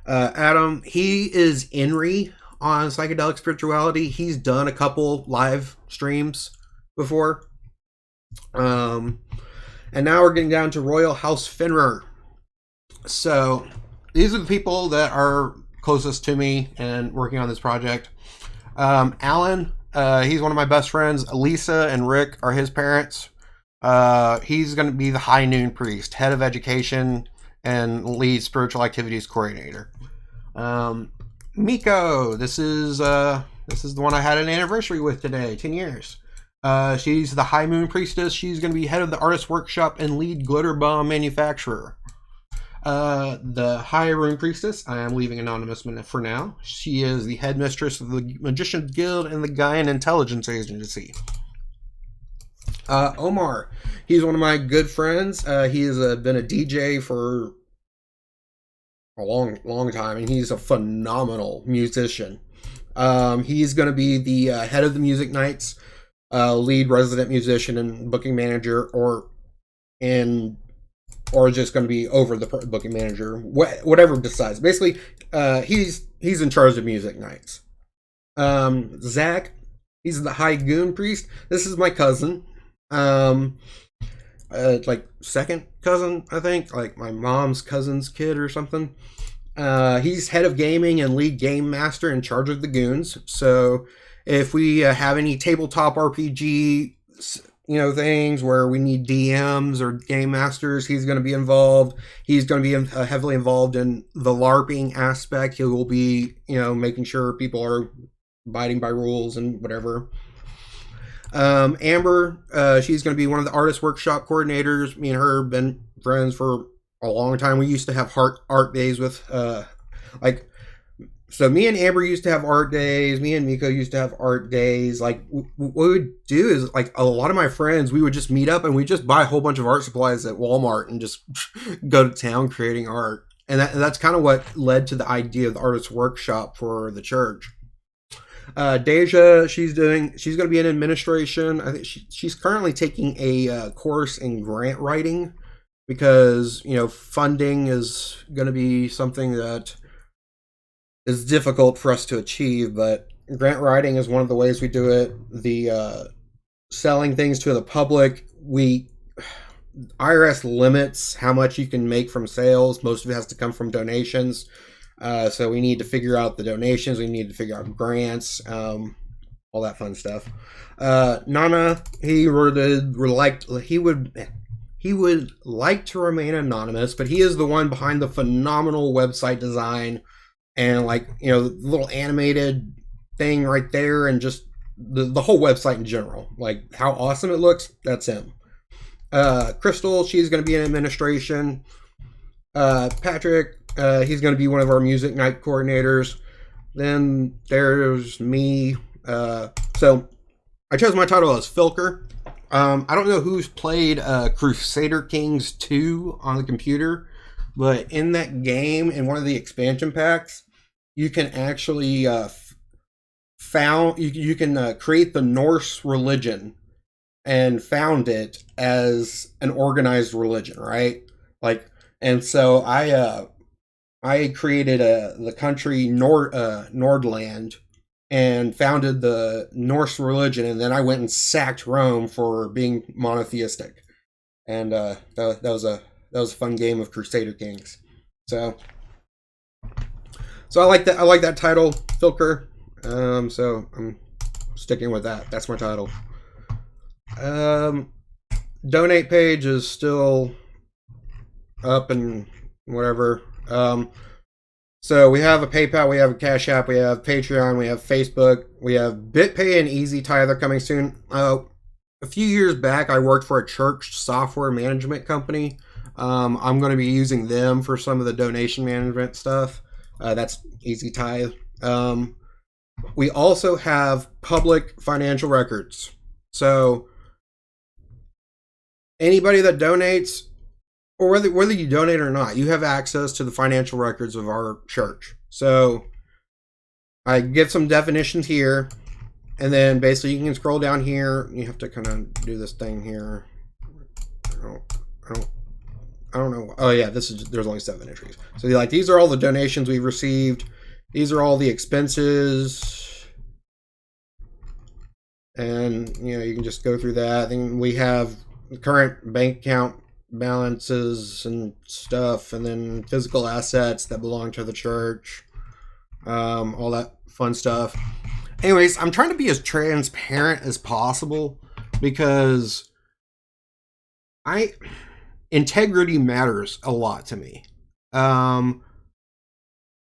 S2: Adam, he is Inri on psychedelic spirituality. He's done a couple live streams before. And now we're getting down to Royal House Finner. So these are the people that are closest to me and working on this project. Alan, he's one of my best friends. Lisa and Rick are his parents. He's going to be the High Noon Priest, head of education and lead spiritual activities coordinator. Miko, this is the one I had an anniversary with today, 10 years. She's the High Moon Priestess. She's going to be head of the artist workshop and lead glitter bomb manufacturer. The High Rune Priestess. I am leaving anonymous for now. She is the headmistress of the Magician's Guild and the Gaian Intelligence Agency. Omar. He's one of my good friends. He has been a DJ for a long time, and he's a phenomenal musician. He's going to be the head of the music nights, lead resident musician and booking manager, or just going to be over the booking manager, whatever decides. Basically, he's in charge of music nights. Zach, he's the High Goon Priest. This is my cousin. Like second cousin, I think, like my mom's cousin's kid or something. He's head of gaming and lead game master in charge of the goons. So if we have any tabletop RPG, things where we need DMs or game masters, he's going to be involved. He's going to be heavily involved in the LARPing aspect. He will be, making sure people are abiding by rules and whatever. Amber, she's going to be one of the artist workshop coordinators. Me and her have been friends for a long time. We used to have art days with, so me and Amber used to have art days. Me and Miko used to have art days. Like, what we would do is, like, a lot of my friends, we would just meet up and we just buy a whole bunch of art supplies at Walmart and just go to town creating art. And that's kind of what led to the idea of the artist workshop for the church. Deja, she's going to be in administration. I think she's currently taking a course in grant writing because, funding is going to be something that is difficult for us to achieve, but grant writing is one of the ways we do it. The selling things to the public, IRS limits how much you can make from sales. Most of it has to come from donations. So we need to figure out the donations. We need to figure out grants, all that fun stuff. Nana, he would like to remain anonymous, but he is the one behind the phenomenal website design and, the little animated thing right there, and just the whole website in general. Like, how awesome it looks, that's him. Crystal, she's going to be in administration. Patrick, he's going to be one of our music night coordinators. Then there's me. So I chose my title as Filker. I don't know who's played Crusader Kings 2 on the computer, but in that game, in one of the expansion packs, you can actually you can create the Norse religion and found it as an organized religion, right? And so I created the country Nordland and founded the Norse religion, and then I went and sacked Rome for being monotheistic, and that was a fun game of Crusader Kings. So I like that. I like that title, Filker. So I'm sticking with that. That's my title. Donate page is still up and whatever. So we have a PayPal, we have a Cash App, we have Patreon, we have Facebook, we have BitPay and Easy Tither coming soon. A few years back, I worked for a church software management company. I'm going to be using them for some of the donation management stuff. That's Easy Tithe. We also have public financial records. So anybody that donates, or whether you donate or not, you have access to the financial records of our church. So I give some definitions here, and then basically you can scroll down here. You have to kind of do this thing here. I don't know. Oh yeah, there's only 7 entries. So these are all the donations we've received. These are all the expenses, and you can just go through that. And we have current bank account balances and stuff, and then physical assets that belong to the church, all that fun stuff. Anyways, I'm trying to be as transparent as possible because integrity matters a lot to me.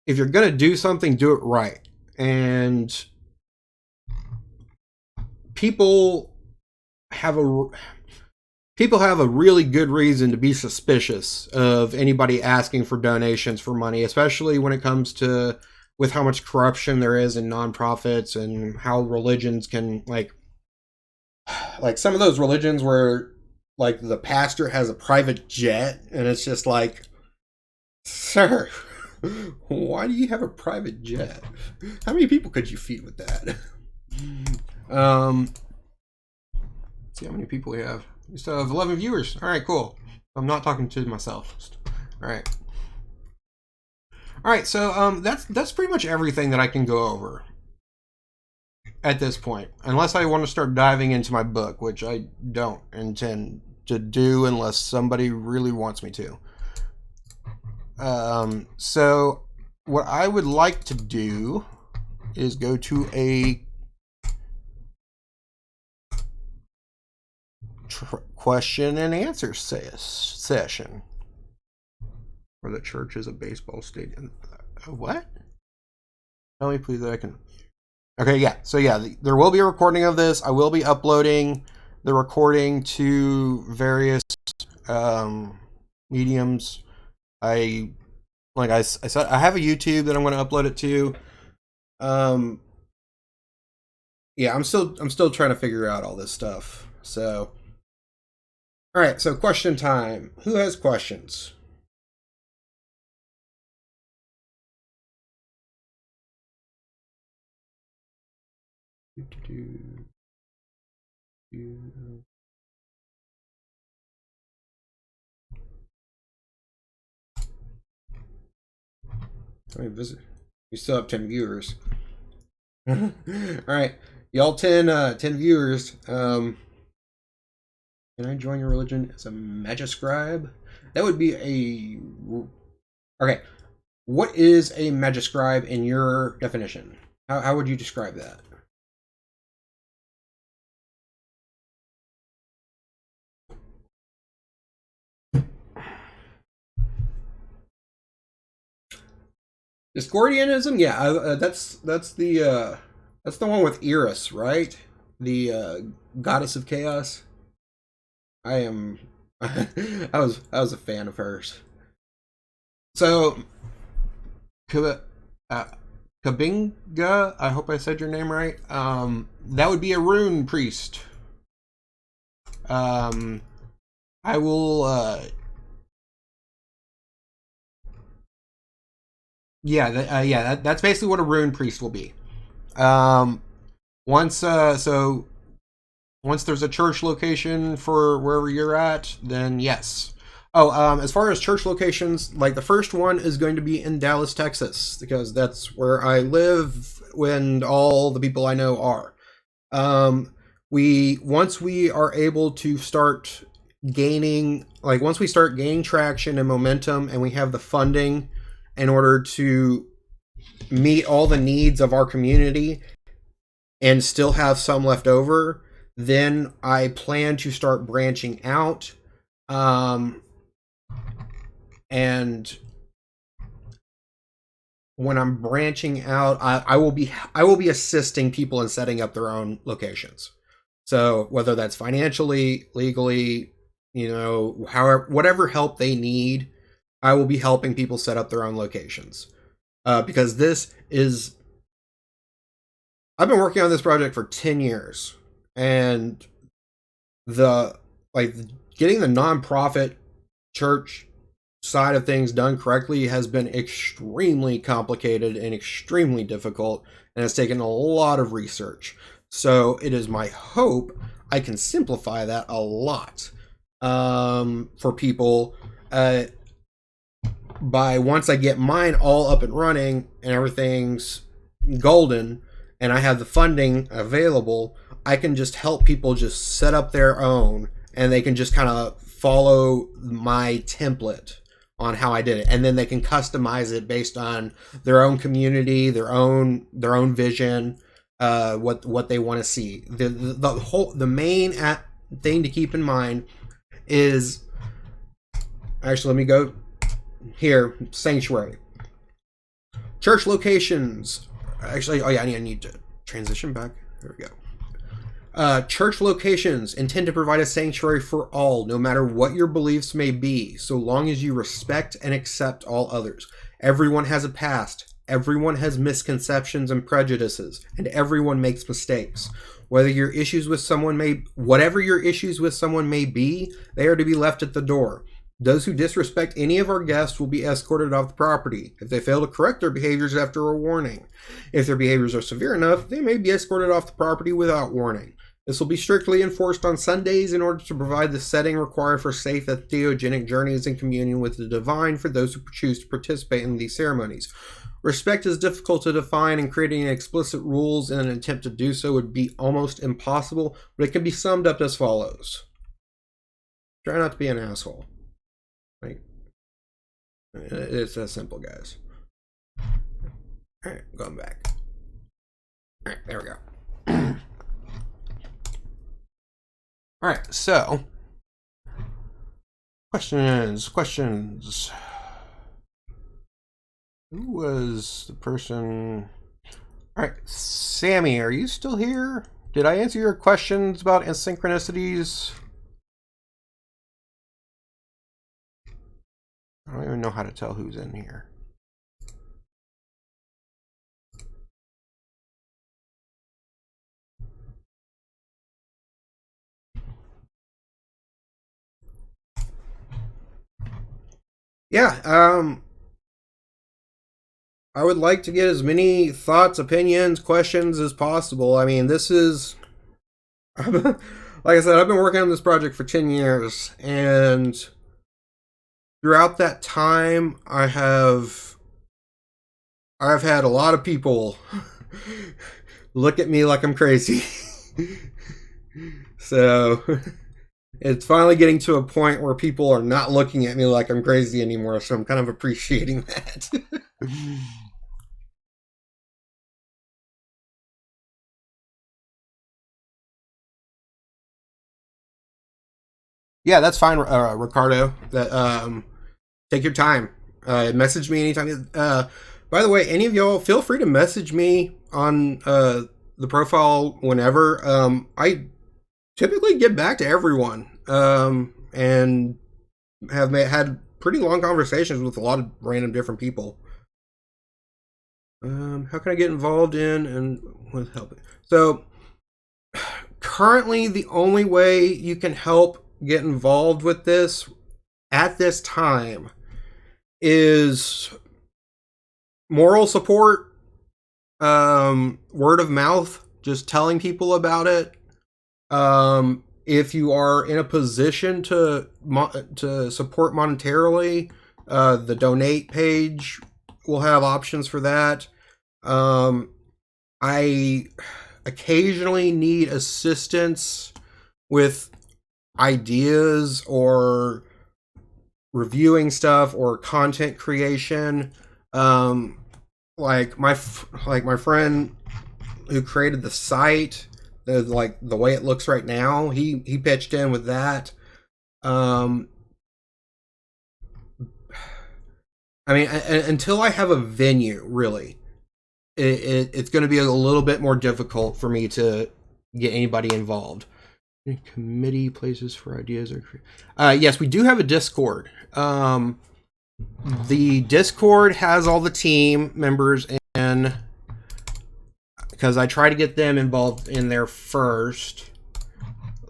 S2: If you're gonna do something, do it right. And people have people have a really good reason to be suspicious of anybody asking for donations for money, especially when it comes to with how much corruption there is in nonprofits and how religions can like some of those religions where like the pastor has a private jet and it's just like, sir, why do you have a private jet? How many people could you feed with that? Let's see how many people we have. We still have 11 viewers. All right, cool. I'm not talking to myself. All right. All right, so that's pretty much everything that I can go over at this point, unless I want to start diving into my book, which I don't intend to do unless somebody really wants me to. So what I would like to do is go to a question and answer session. Or the church is a baseball stadium. What? Tell me please that I can. Okay, yeah. So yeah, there will be a recording of this. I will be uploading the recording to various mediums. Like I said, I have a YouTube that I'm going to upload it to. Yeah, I'm still trying to figure out all this stuff. So, all right. So question time. Who has questions? How many visit? We still have 10 viewers. All right, y'all 10 viewers. Can I join your religion as a magiscribe? That would be a. Okay, what is a magiscribe in your definition? How would you describe that? Discordianism, yeah, that's the one with Eris, right? The goddess of chaos. I am, I was a fan of hers. So, Kabinga, I hope I said your name right. That would be a rune priest. I will. Yeah, that's basically what a rune priest will be. Once there's a church location for wherever you're at, then yes. Oh, as far as church locations, like the first one is going to be in Dallas, Texas, because that's where I live and all the people I know are. Once we are able to start gaining, like once we start gaining traction and momentum, and we have the funding in order to meet all the needs of our community and still have some left over, then I plan to start branching out. And when I'm branching out, I will be assisting people in setting up their own locations. So whether that's financially, legally, however, whatever help they need, I will be helping people set up their own locations. Because I've been working on this project for 10 years, and getting the nonprofit church side of things done correctly has been extremely complicated and extremely difficult, and it's taken a lot of research. So it is my hope I can simplify that a lot for people by once I get mine all up and running and everything's golden and I have the funding available, I can just help people just set up their own, and they can just kind of follow my template on how I did it, and then they can customize it based on their own community, their own vision, what they want to see. The main thing to keep in mind is, actually, let me go here, sanctuary, church locations. Actually, oh yeah, I need to transition back. There we go. Church locations intend to provide a sanctuary for all, no matter what your beliefs may be, so long as you respect and accept all others. Everyone has a past. Everyone has misconceptions and prejudices, and everyone makes mistakes. Whatever your issues with someone may be, they are to be left at the door. Those who disrespect any of our guests will be escorted off the property. If they fail to correct their behaviors after a warning, if their behaviors are severe enough, they may be escorted off the property without warning. This will be strictly enforced on Sundays in order to provide the setting required for safe theogenic journeys in communion with the divine for those who choose to participate in these ceremonies. Respect is difficult to define, and creating explicit rules in an attempt to do so would be almost impossible, but it can be summed up as follows. Try not to be an asshole. Like, it's that simple, guys. Alright, going back. Alright, there we go. Alright, so questions. Who was the person? Alright, Sammy, are you still here? Did I answer your questions about asynchronicities? I don't even know how to tell who's in here. Yeah, I would like to get as many thoughts, opinions, questions as possible. I mean, this is, like I said, I've been working on this project for 10 years, and throughout that time, I've had a lot of people look at me like I'm crazy. So it's finally getting to a point where people are not looking at me like I'm crazy anymore, so I'm kind of appreciating that. Yeah, that's fine, Ricardo. That take your time. Message me anytime. By the way, any of y'all, feel free to message me on the profile whenever. I typically get back to everyone, and have had pretty long conversations with a lot of random different people. How can I get involved in and with helping? So currently, the only way you can help get involved with this at this time is moral support, word of mouth, just telling people about it. If you are in a position to support monetarily, the donate page will have options for that. I occasionally need assistance with ideas or reviewing stuff or content creation. Like my friend who created the site, the way it looks right now, he pitched in with that. I mean, until I have a venue, really, it's going to be a little bit more difficult for me to get anybody involved. Committee places for ideas are yes, we do have a Discord. The Discord has all the team members in, because I try to get them involved in there first.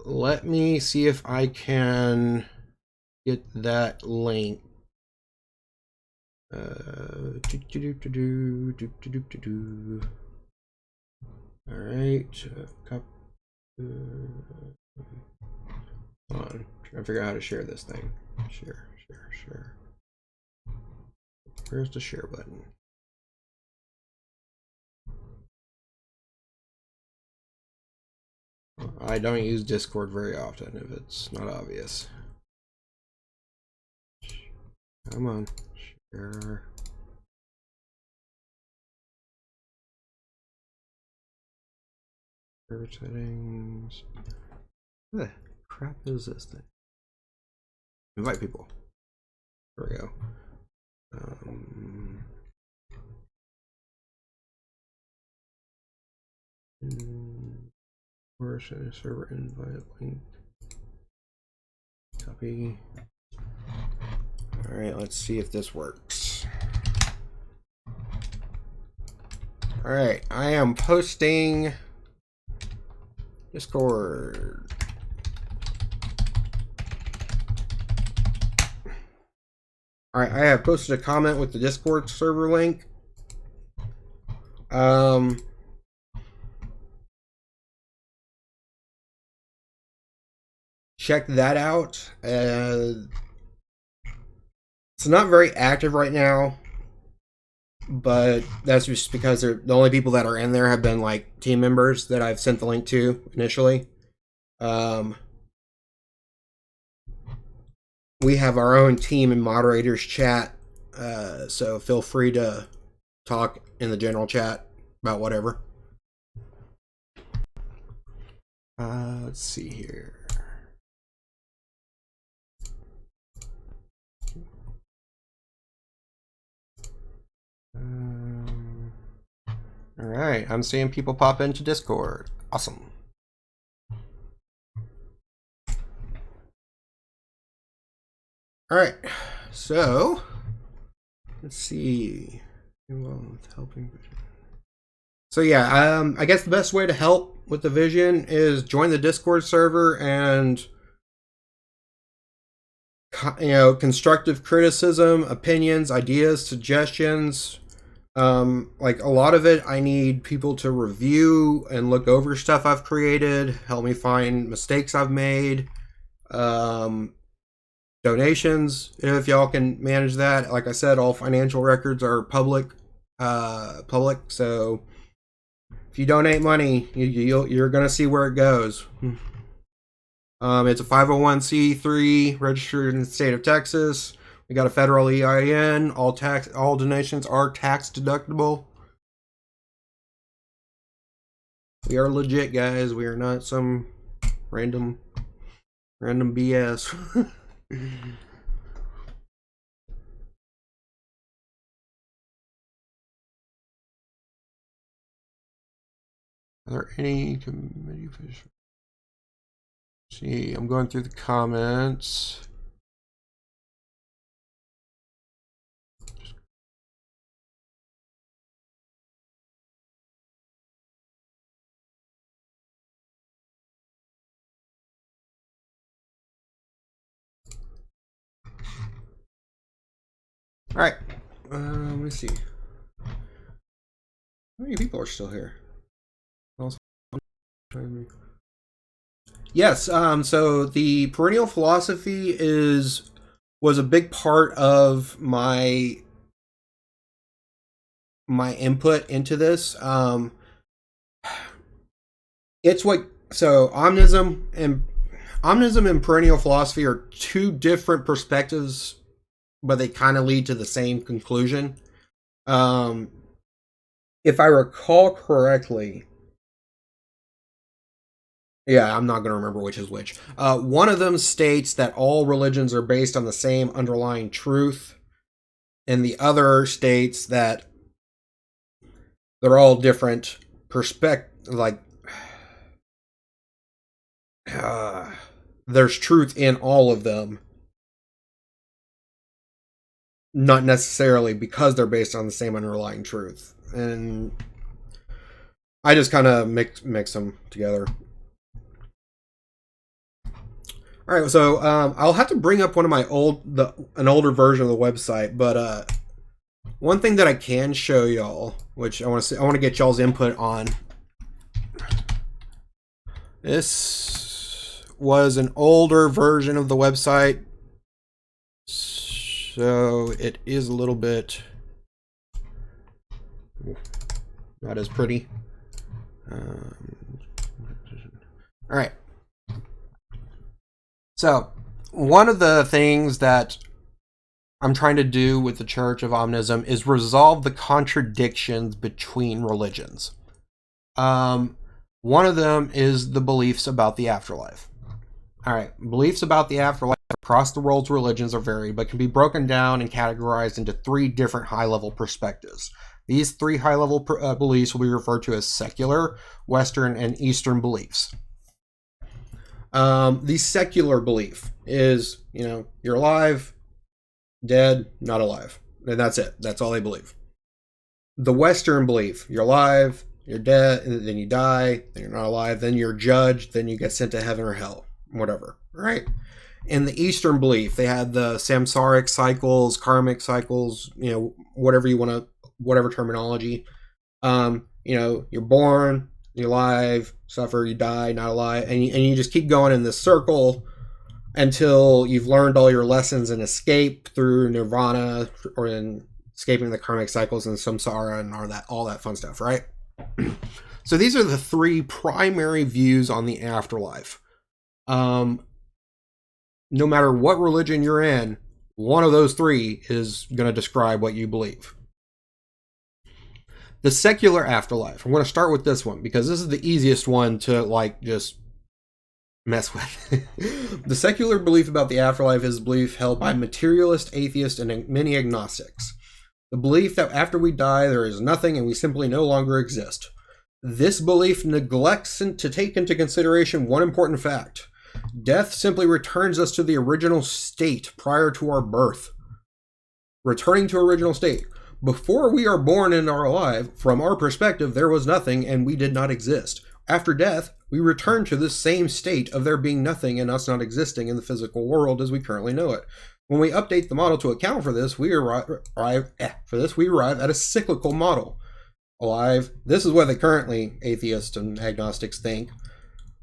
S2: Let me see if I can get that link. All right. Hold on. Trying to figure out how to share this thing. Share. Where's the share button? I don't use Discord very often if it's not obvious. Come on. Share. Share settings. What the crap is this thing? Invite people. There we go. Or send a server invite link. Copy. Alright, let's see if this works. Alright, I am posting Discord. Alright, I have posted a comment with the Discord server link. Check that out. It's not very active right now, but that's just because the only people that are in there have been like team members that I've sent the link to initially. We have our own team and moderators chat, so feel free to talk in the general chat about whatever. Let's see here. All right, I'm seeing people pop into Discord. Awesome. All right, so let's see. So yeah, I guess the best way to help with the vision is join the Discord server and, you know, constructive criticism, opinions, ideas, suggestions. Like a lot of it, I need people to review and look over stuff I've created, help me find mistakes I've made. Donations, if y'all can manage that. Like I said, all financial records are public. So if you donate money, you're gonna see where it goes. It's a 501c3 registered in the state of Texas. We got a federal EIN. All donations are tax deductible. We are legit, guys. We are not some random BS. Are there any committee fish? See, I'm going through the comments. All right, let me see. How many people are still here? Yes, so the perennial philosophy was a big part of my input into this. It's what, so omnism and perennial philosophy are two different perspectives, but they kind of lead to the same conclusion. If I recall correctly, yeah, I'm not going to remember which is which. One of them states that all religions are based on the same underlying truth, and the other states that they're all different like, there's truth in all of them, not necessarily because they're based on the same underlying truth. And I just kind of mix them together. All right, so I'll have to bring up one of my an older version of the website, but one thing that I can show y'all, which I want to get y'all's input on. This was an older version of the website, so it is a little bit not as pretty. All right. So, one of the things that I'm trying to do with the Church of Omnism is resolve the contradictions between religions. One of them is the beliefs about the afterlife. All right, beliefs about the afterlife across the world's religions are varied, but can be broken down and categorized into three different high-level perspectives. These three high-level beliefs will be referred to as secular, Western, and Eastern beliefs. The secular belief is, you're alive, dead, not alive. And that's it. That's all they believe. The Western belief, you're alive, you're dead, and then you die, then you're not alive, then you're judged, then you get sent to heaven or hell, whatever, right? In the Eastern belief, they had the samsaric cycles, karmic cycles, whatever you want to, whatever terminology. You're born, you're alive, suffer, you die, not alive, and you just keep going in this circle until you've learned all your lessons and escape through nirvana, or in escaping the karmic cycles and samsara and all that fun stuff, right? So these are the three primary views on the afterlife. No matter what religion you're in, one of those three is going to describe what you believe. The secular afterlife. I'm going to start with this one because this is the easiest one to just mess with. The secular belief about the afterlife is a belief held by materialist, atheists, and many agnostics. The belief that after we die, there is nothing and we simply no longer exist. This belief neglects to take into consideration one important fact. Death simply returns us to the original state prior to our birth. Returning to original state. Before we are born and are alive, from our perspective, there was nothing and we did not exist. After death, we return to this same state of there being nothing and us not existing in the physical world as we currently know it. When we update the model to account for this, we arrive at a cyclical model. Alive, this is what they currently, atheists and agnostics, think.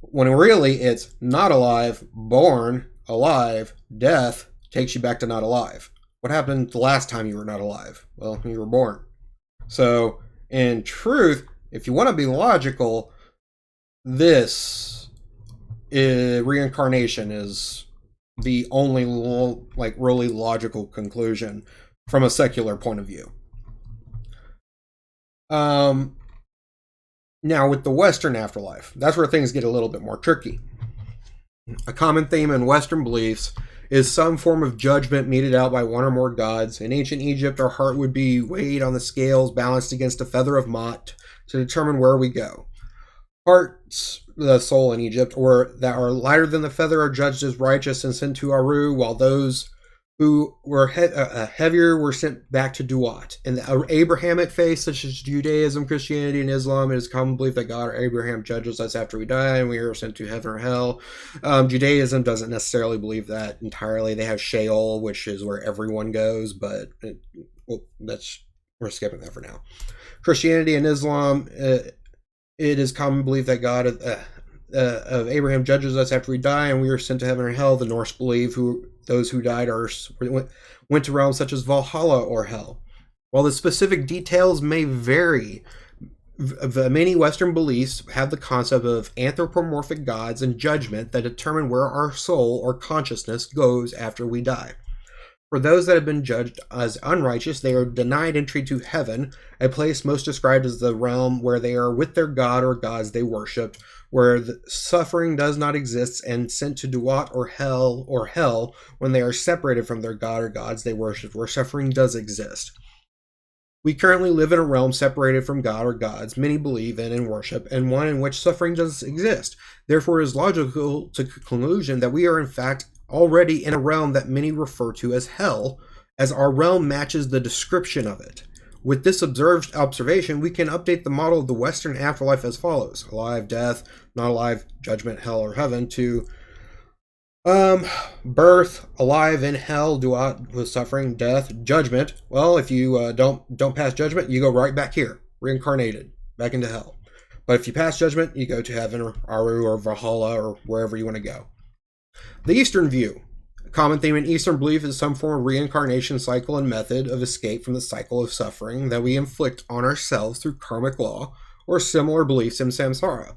S2: When really it's not alive, born, alive, death takes you back to not alive. What happened the last time you were not alive? Well, you were born. So, in truth, if you want to be logical, this reincarnation is the only really logical conclusion from a secular point of view. Now with the Western afterlife, that's where things get a little bit more tricky. A common theme in Western beliefs is some form of judgment meted out by one or more gods. In ancient Egypt, our heart would be weighed on the scales, balanced against a feather of Ma'at to determine where we go. Hearts, the soul in Egypt, or that are lighter than the feather are judged as righteous and sent to Aru, while those who were heavier were sent back to Duat. In the Abrahamic faith, such as Judaism, Christianity, and Islam, it is common belief that God or Abraham judges us after we die and we are sent to heaven or hell. Judaism doesn't necessarily believe that entirely. They have Sheol, which is where everyone goes, but we're skipping that for now. Christianity and Islam, it is common belief that God of Abraham judges us after we die and we are sent to heaven or hell. The Norse believe those who died went to realms such as Valhalla or hell. While the specific details may vary, many Western beliefs have the concept of anthropomorphic gods and judgment that determine where our soul or consciousness goes after we die. For those that have been judged as unrighteous, they are denied entry to heaven, a place most described as the realm where they are with their god or gods they worshipped, where the suffering does not exist, and sent to Duat or hell when they are separated from their god or gods they worshipped, where suffering does exist. We currently live in a realm separated from God or gods many believe in and worship, and one in which suffering does exist. Therefore, it is logical to conclusion that we are in fact already in a realm that many refer to as hell, as our realm matches the description of it. With this observed observation, we can update the model of the Western afterlife as follows: alive, death, not alive, judgment, hell, or heaven, to birth, alive in hell, duat with suffering, death, judgment. Well, if you don't pass judgment, you go right back here, reincarnated, back into hell. But if you pass judgment, you go to heaven or Aru or Valhalla or wherever you want to go. The Eastern view. A common theme in Eastern belief is some form of reincarnation cycle and method of escape from the cycle of suffering that we inflict on ourselves through karmic law or similar beliefs in samsara.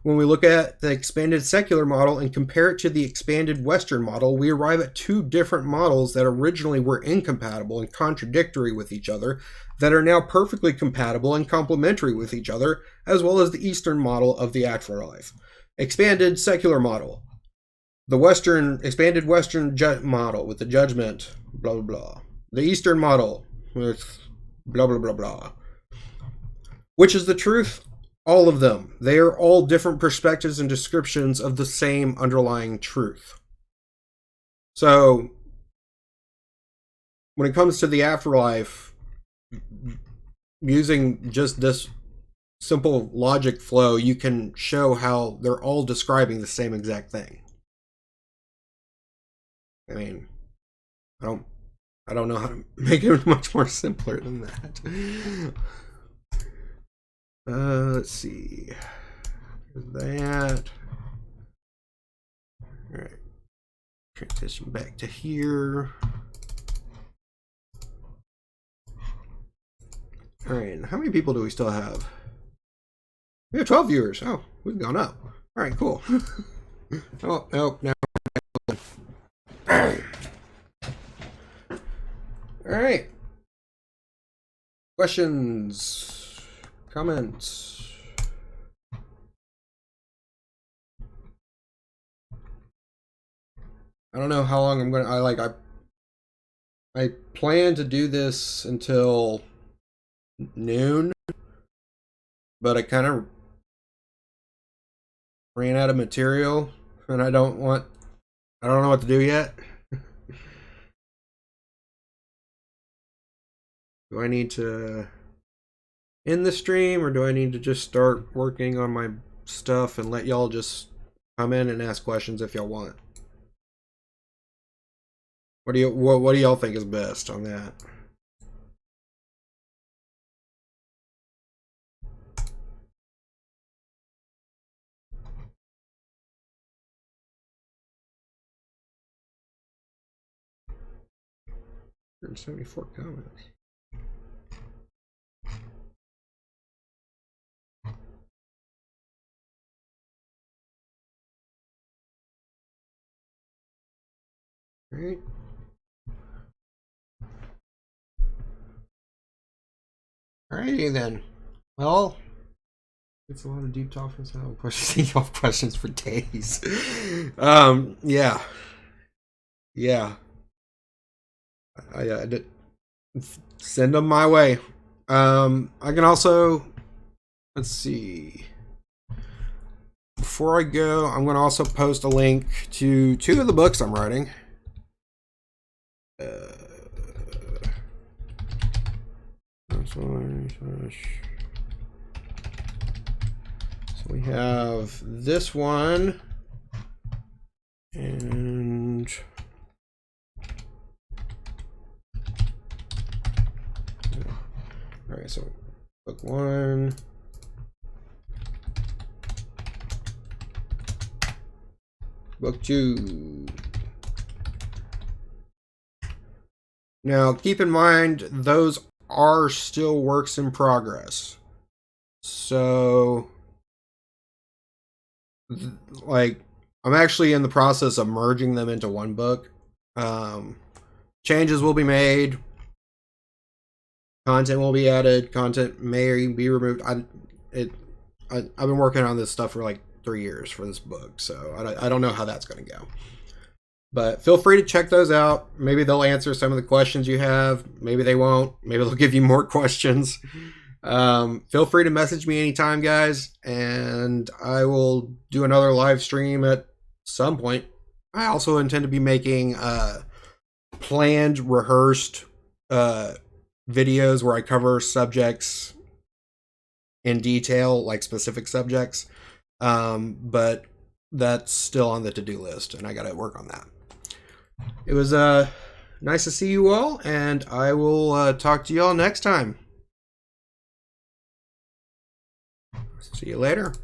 S2: When we look at the expanded secular model and compare it to the expanded Western model, we arrive at two different models that originally were incompatible and contradictory with each other, that are now perfectly compatible and complementary with each other, as well as the Eastern model of the afterlife. Expanded secular model. The expanded Western model with the judgment, blah, blah, blah. The Eastern model with blah, blah, blah, blah. Which is the truth? All of them. They are all different perspectives and descriptions of the same underlying truth. So, when it comes to the afterlife, using just this simple logic flow, you can show how they're all describing the same exact thing. I mean, I don't know how to make it much more simpler than that. Let's see. There's that. All right. Transition back to here. All right. How many people do we still have? We have 12 viewers. Oh, we've gone up. All right, cool. Oh, no, now. All right. Questions, comments. I don't know how long I'm gonna. I plan to do this until noon, but I kind of ran out of material, and I don't know what to do yet. Do I need to end the stream, or do I need to just start working on my stuff and let y'all just come in and ask questions if y'all want? What do y'all think is best on that? There's 74 comments. All right. Alrighty then. Well, it's a lot of deep talk for some questions. Y'all have questions for days. Yeah. I did send them my way. I can also, let's see. Before I go, I'm going to also post a link to 2 of the books I'm writing. So we have this one, and all right, so book 1, book 2. Now keep in mind those are still works in progress, so like I'm actually in the process of merging them into one book. Changes will be made, content will be added, content may be removed. I've been working on this stuff for like 3 years for this book, so I don't know how that's going to go. But feel free to check those out. Maybe they'll answer some of the questions you have. Maybe they won't. Maybe they'll give you more questions. Feel free to message me anytime, guys, and I will do another live stream at some point. I also intend to be making planned, rehearsed videos where I cover subjects in detail, like specific subjects. But that's still on the to-do list, and I got to work on that. It was nice to see you all, and I will talk to you all next time. See you later.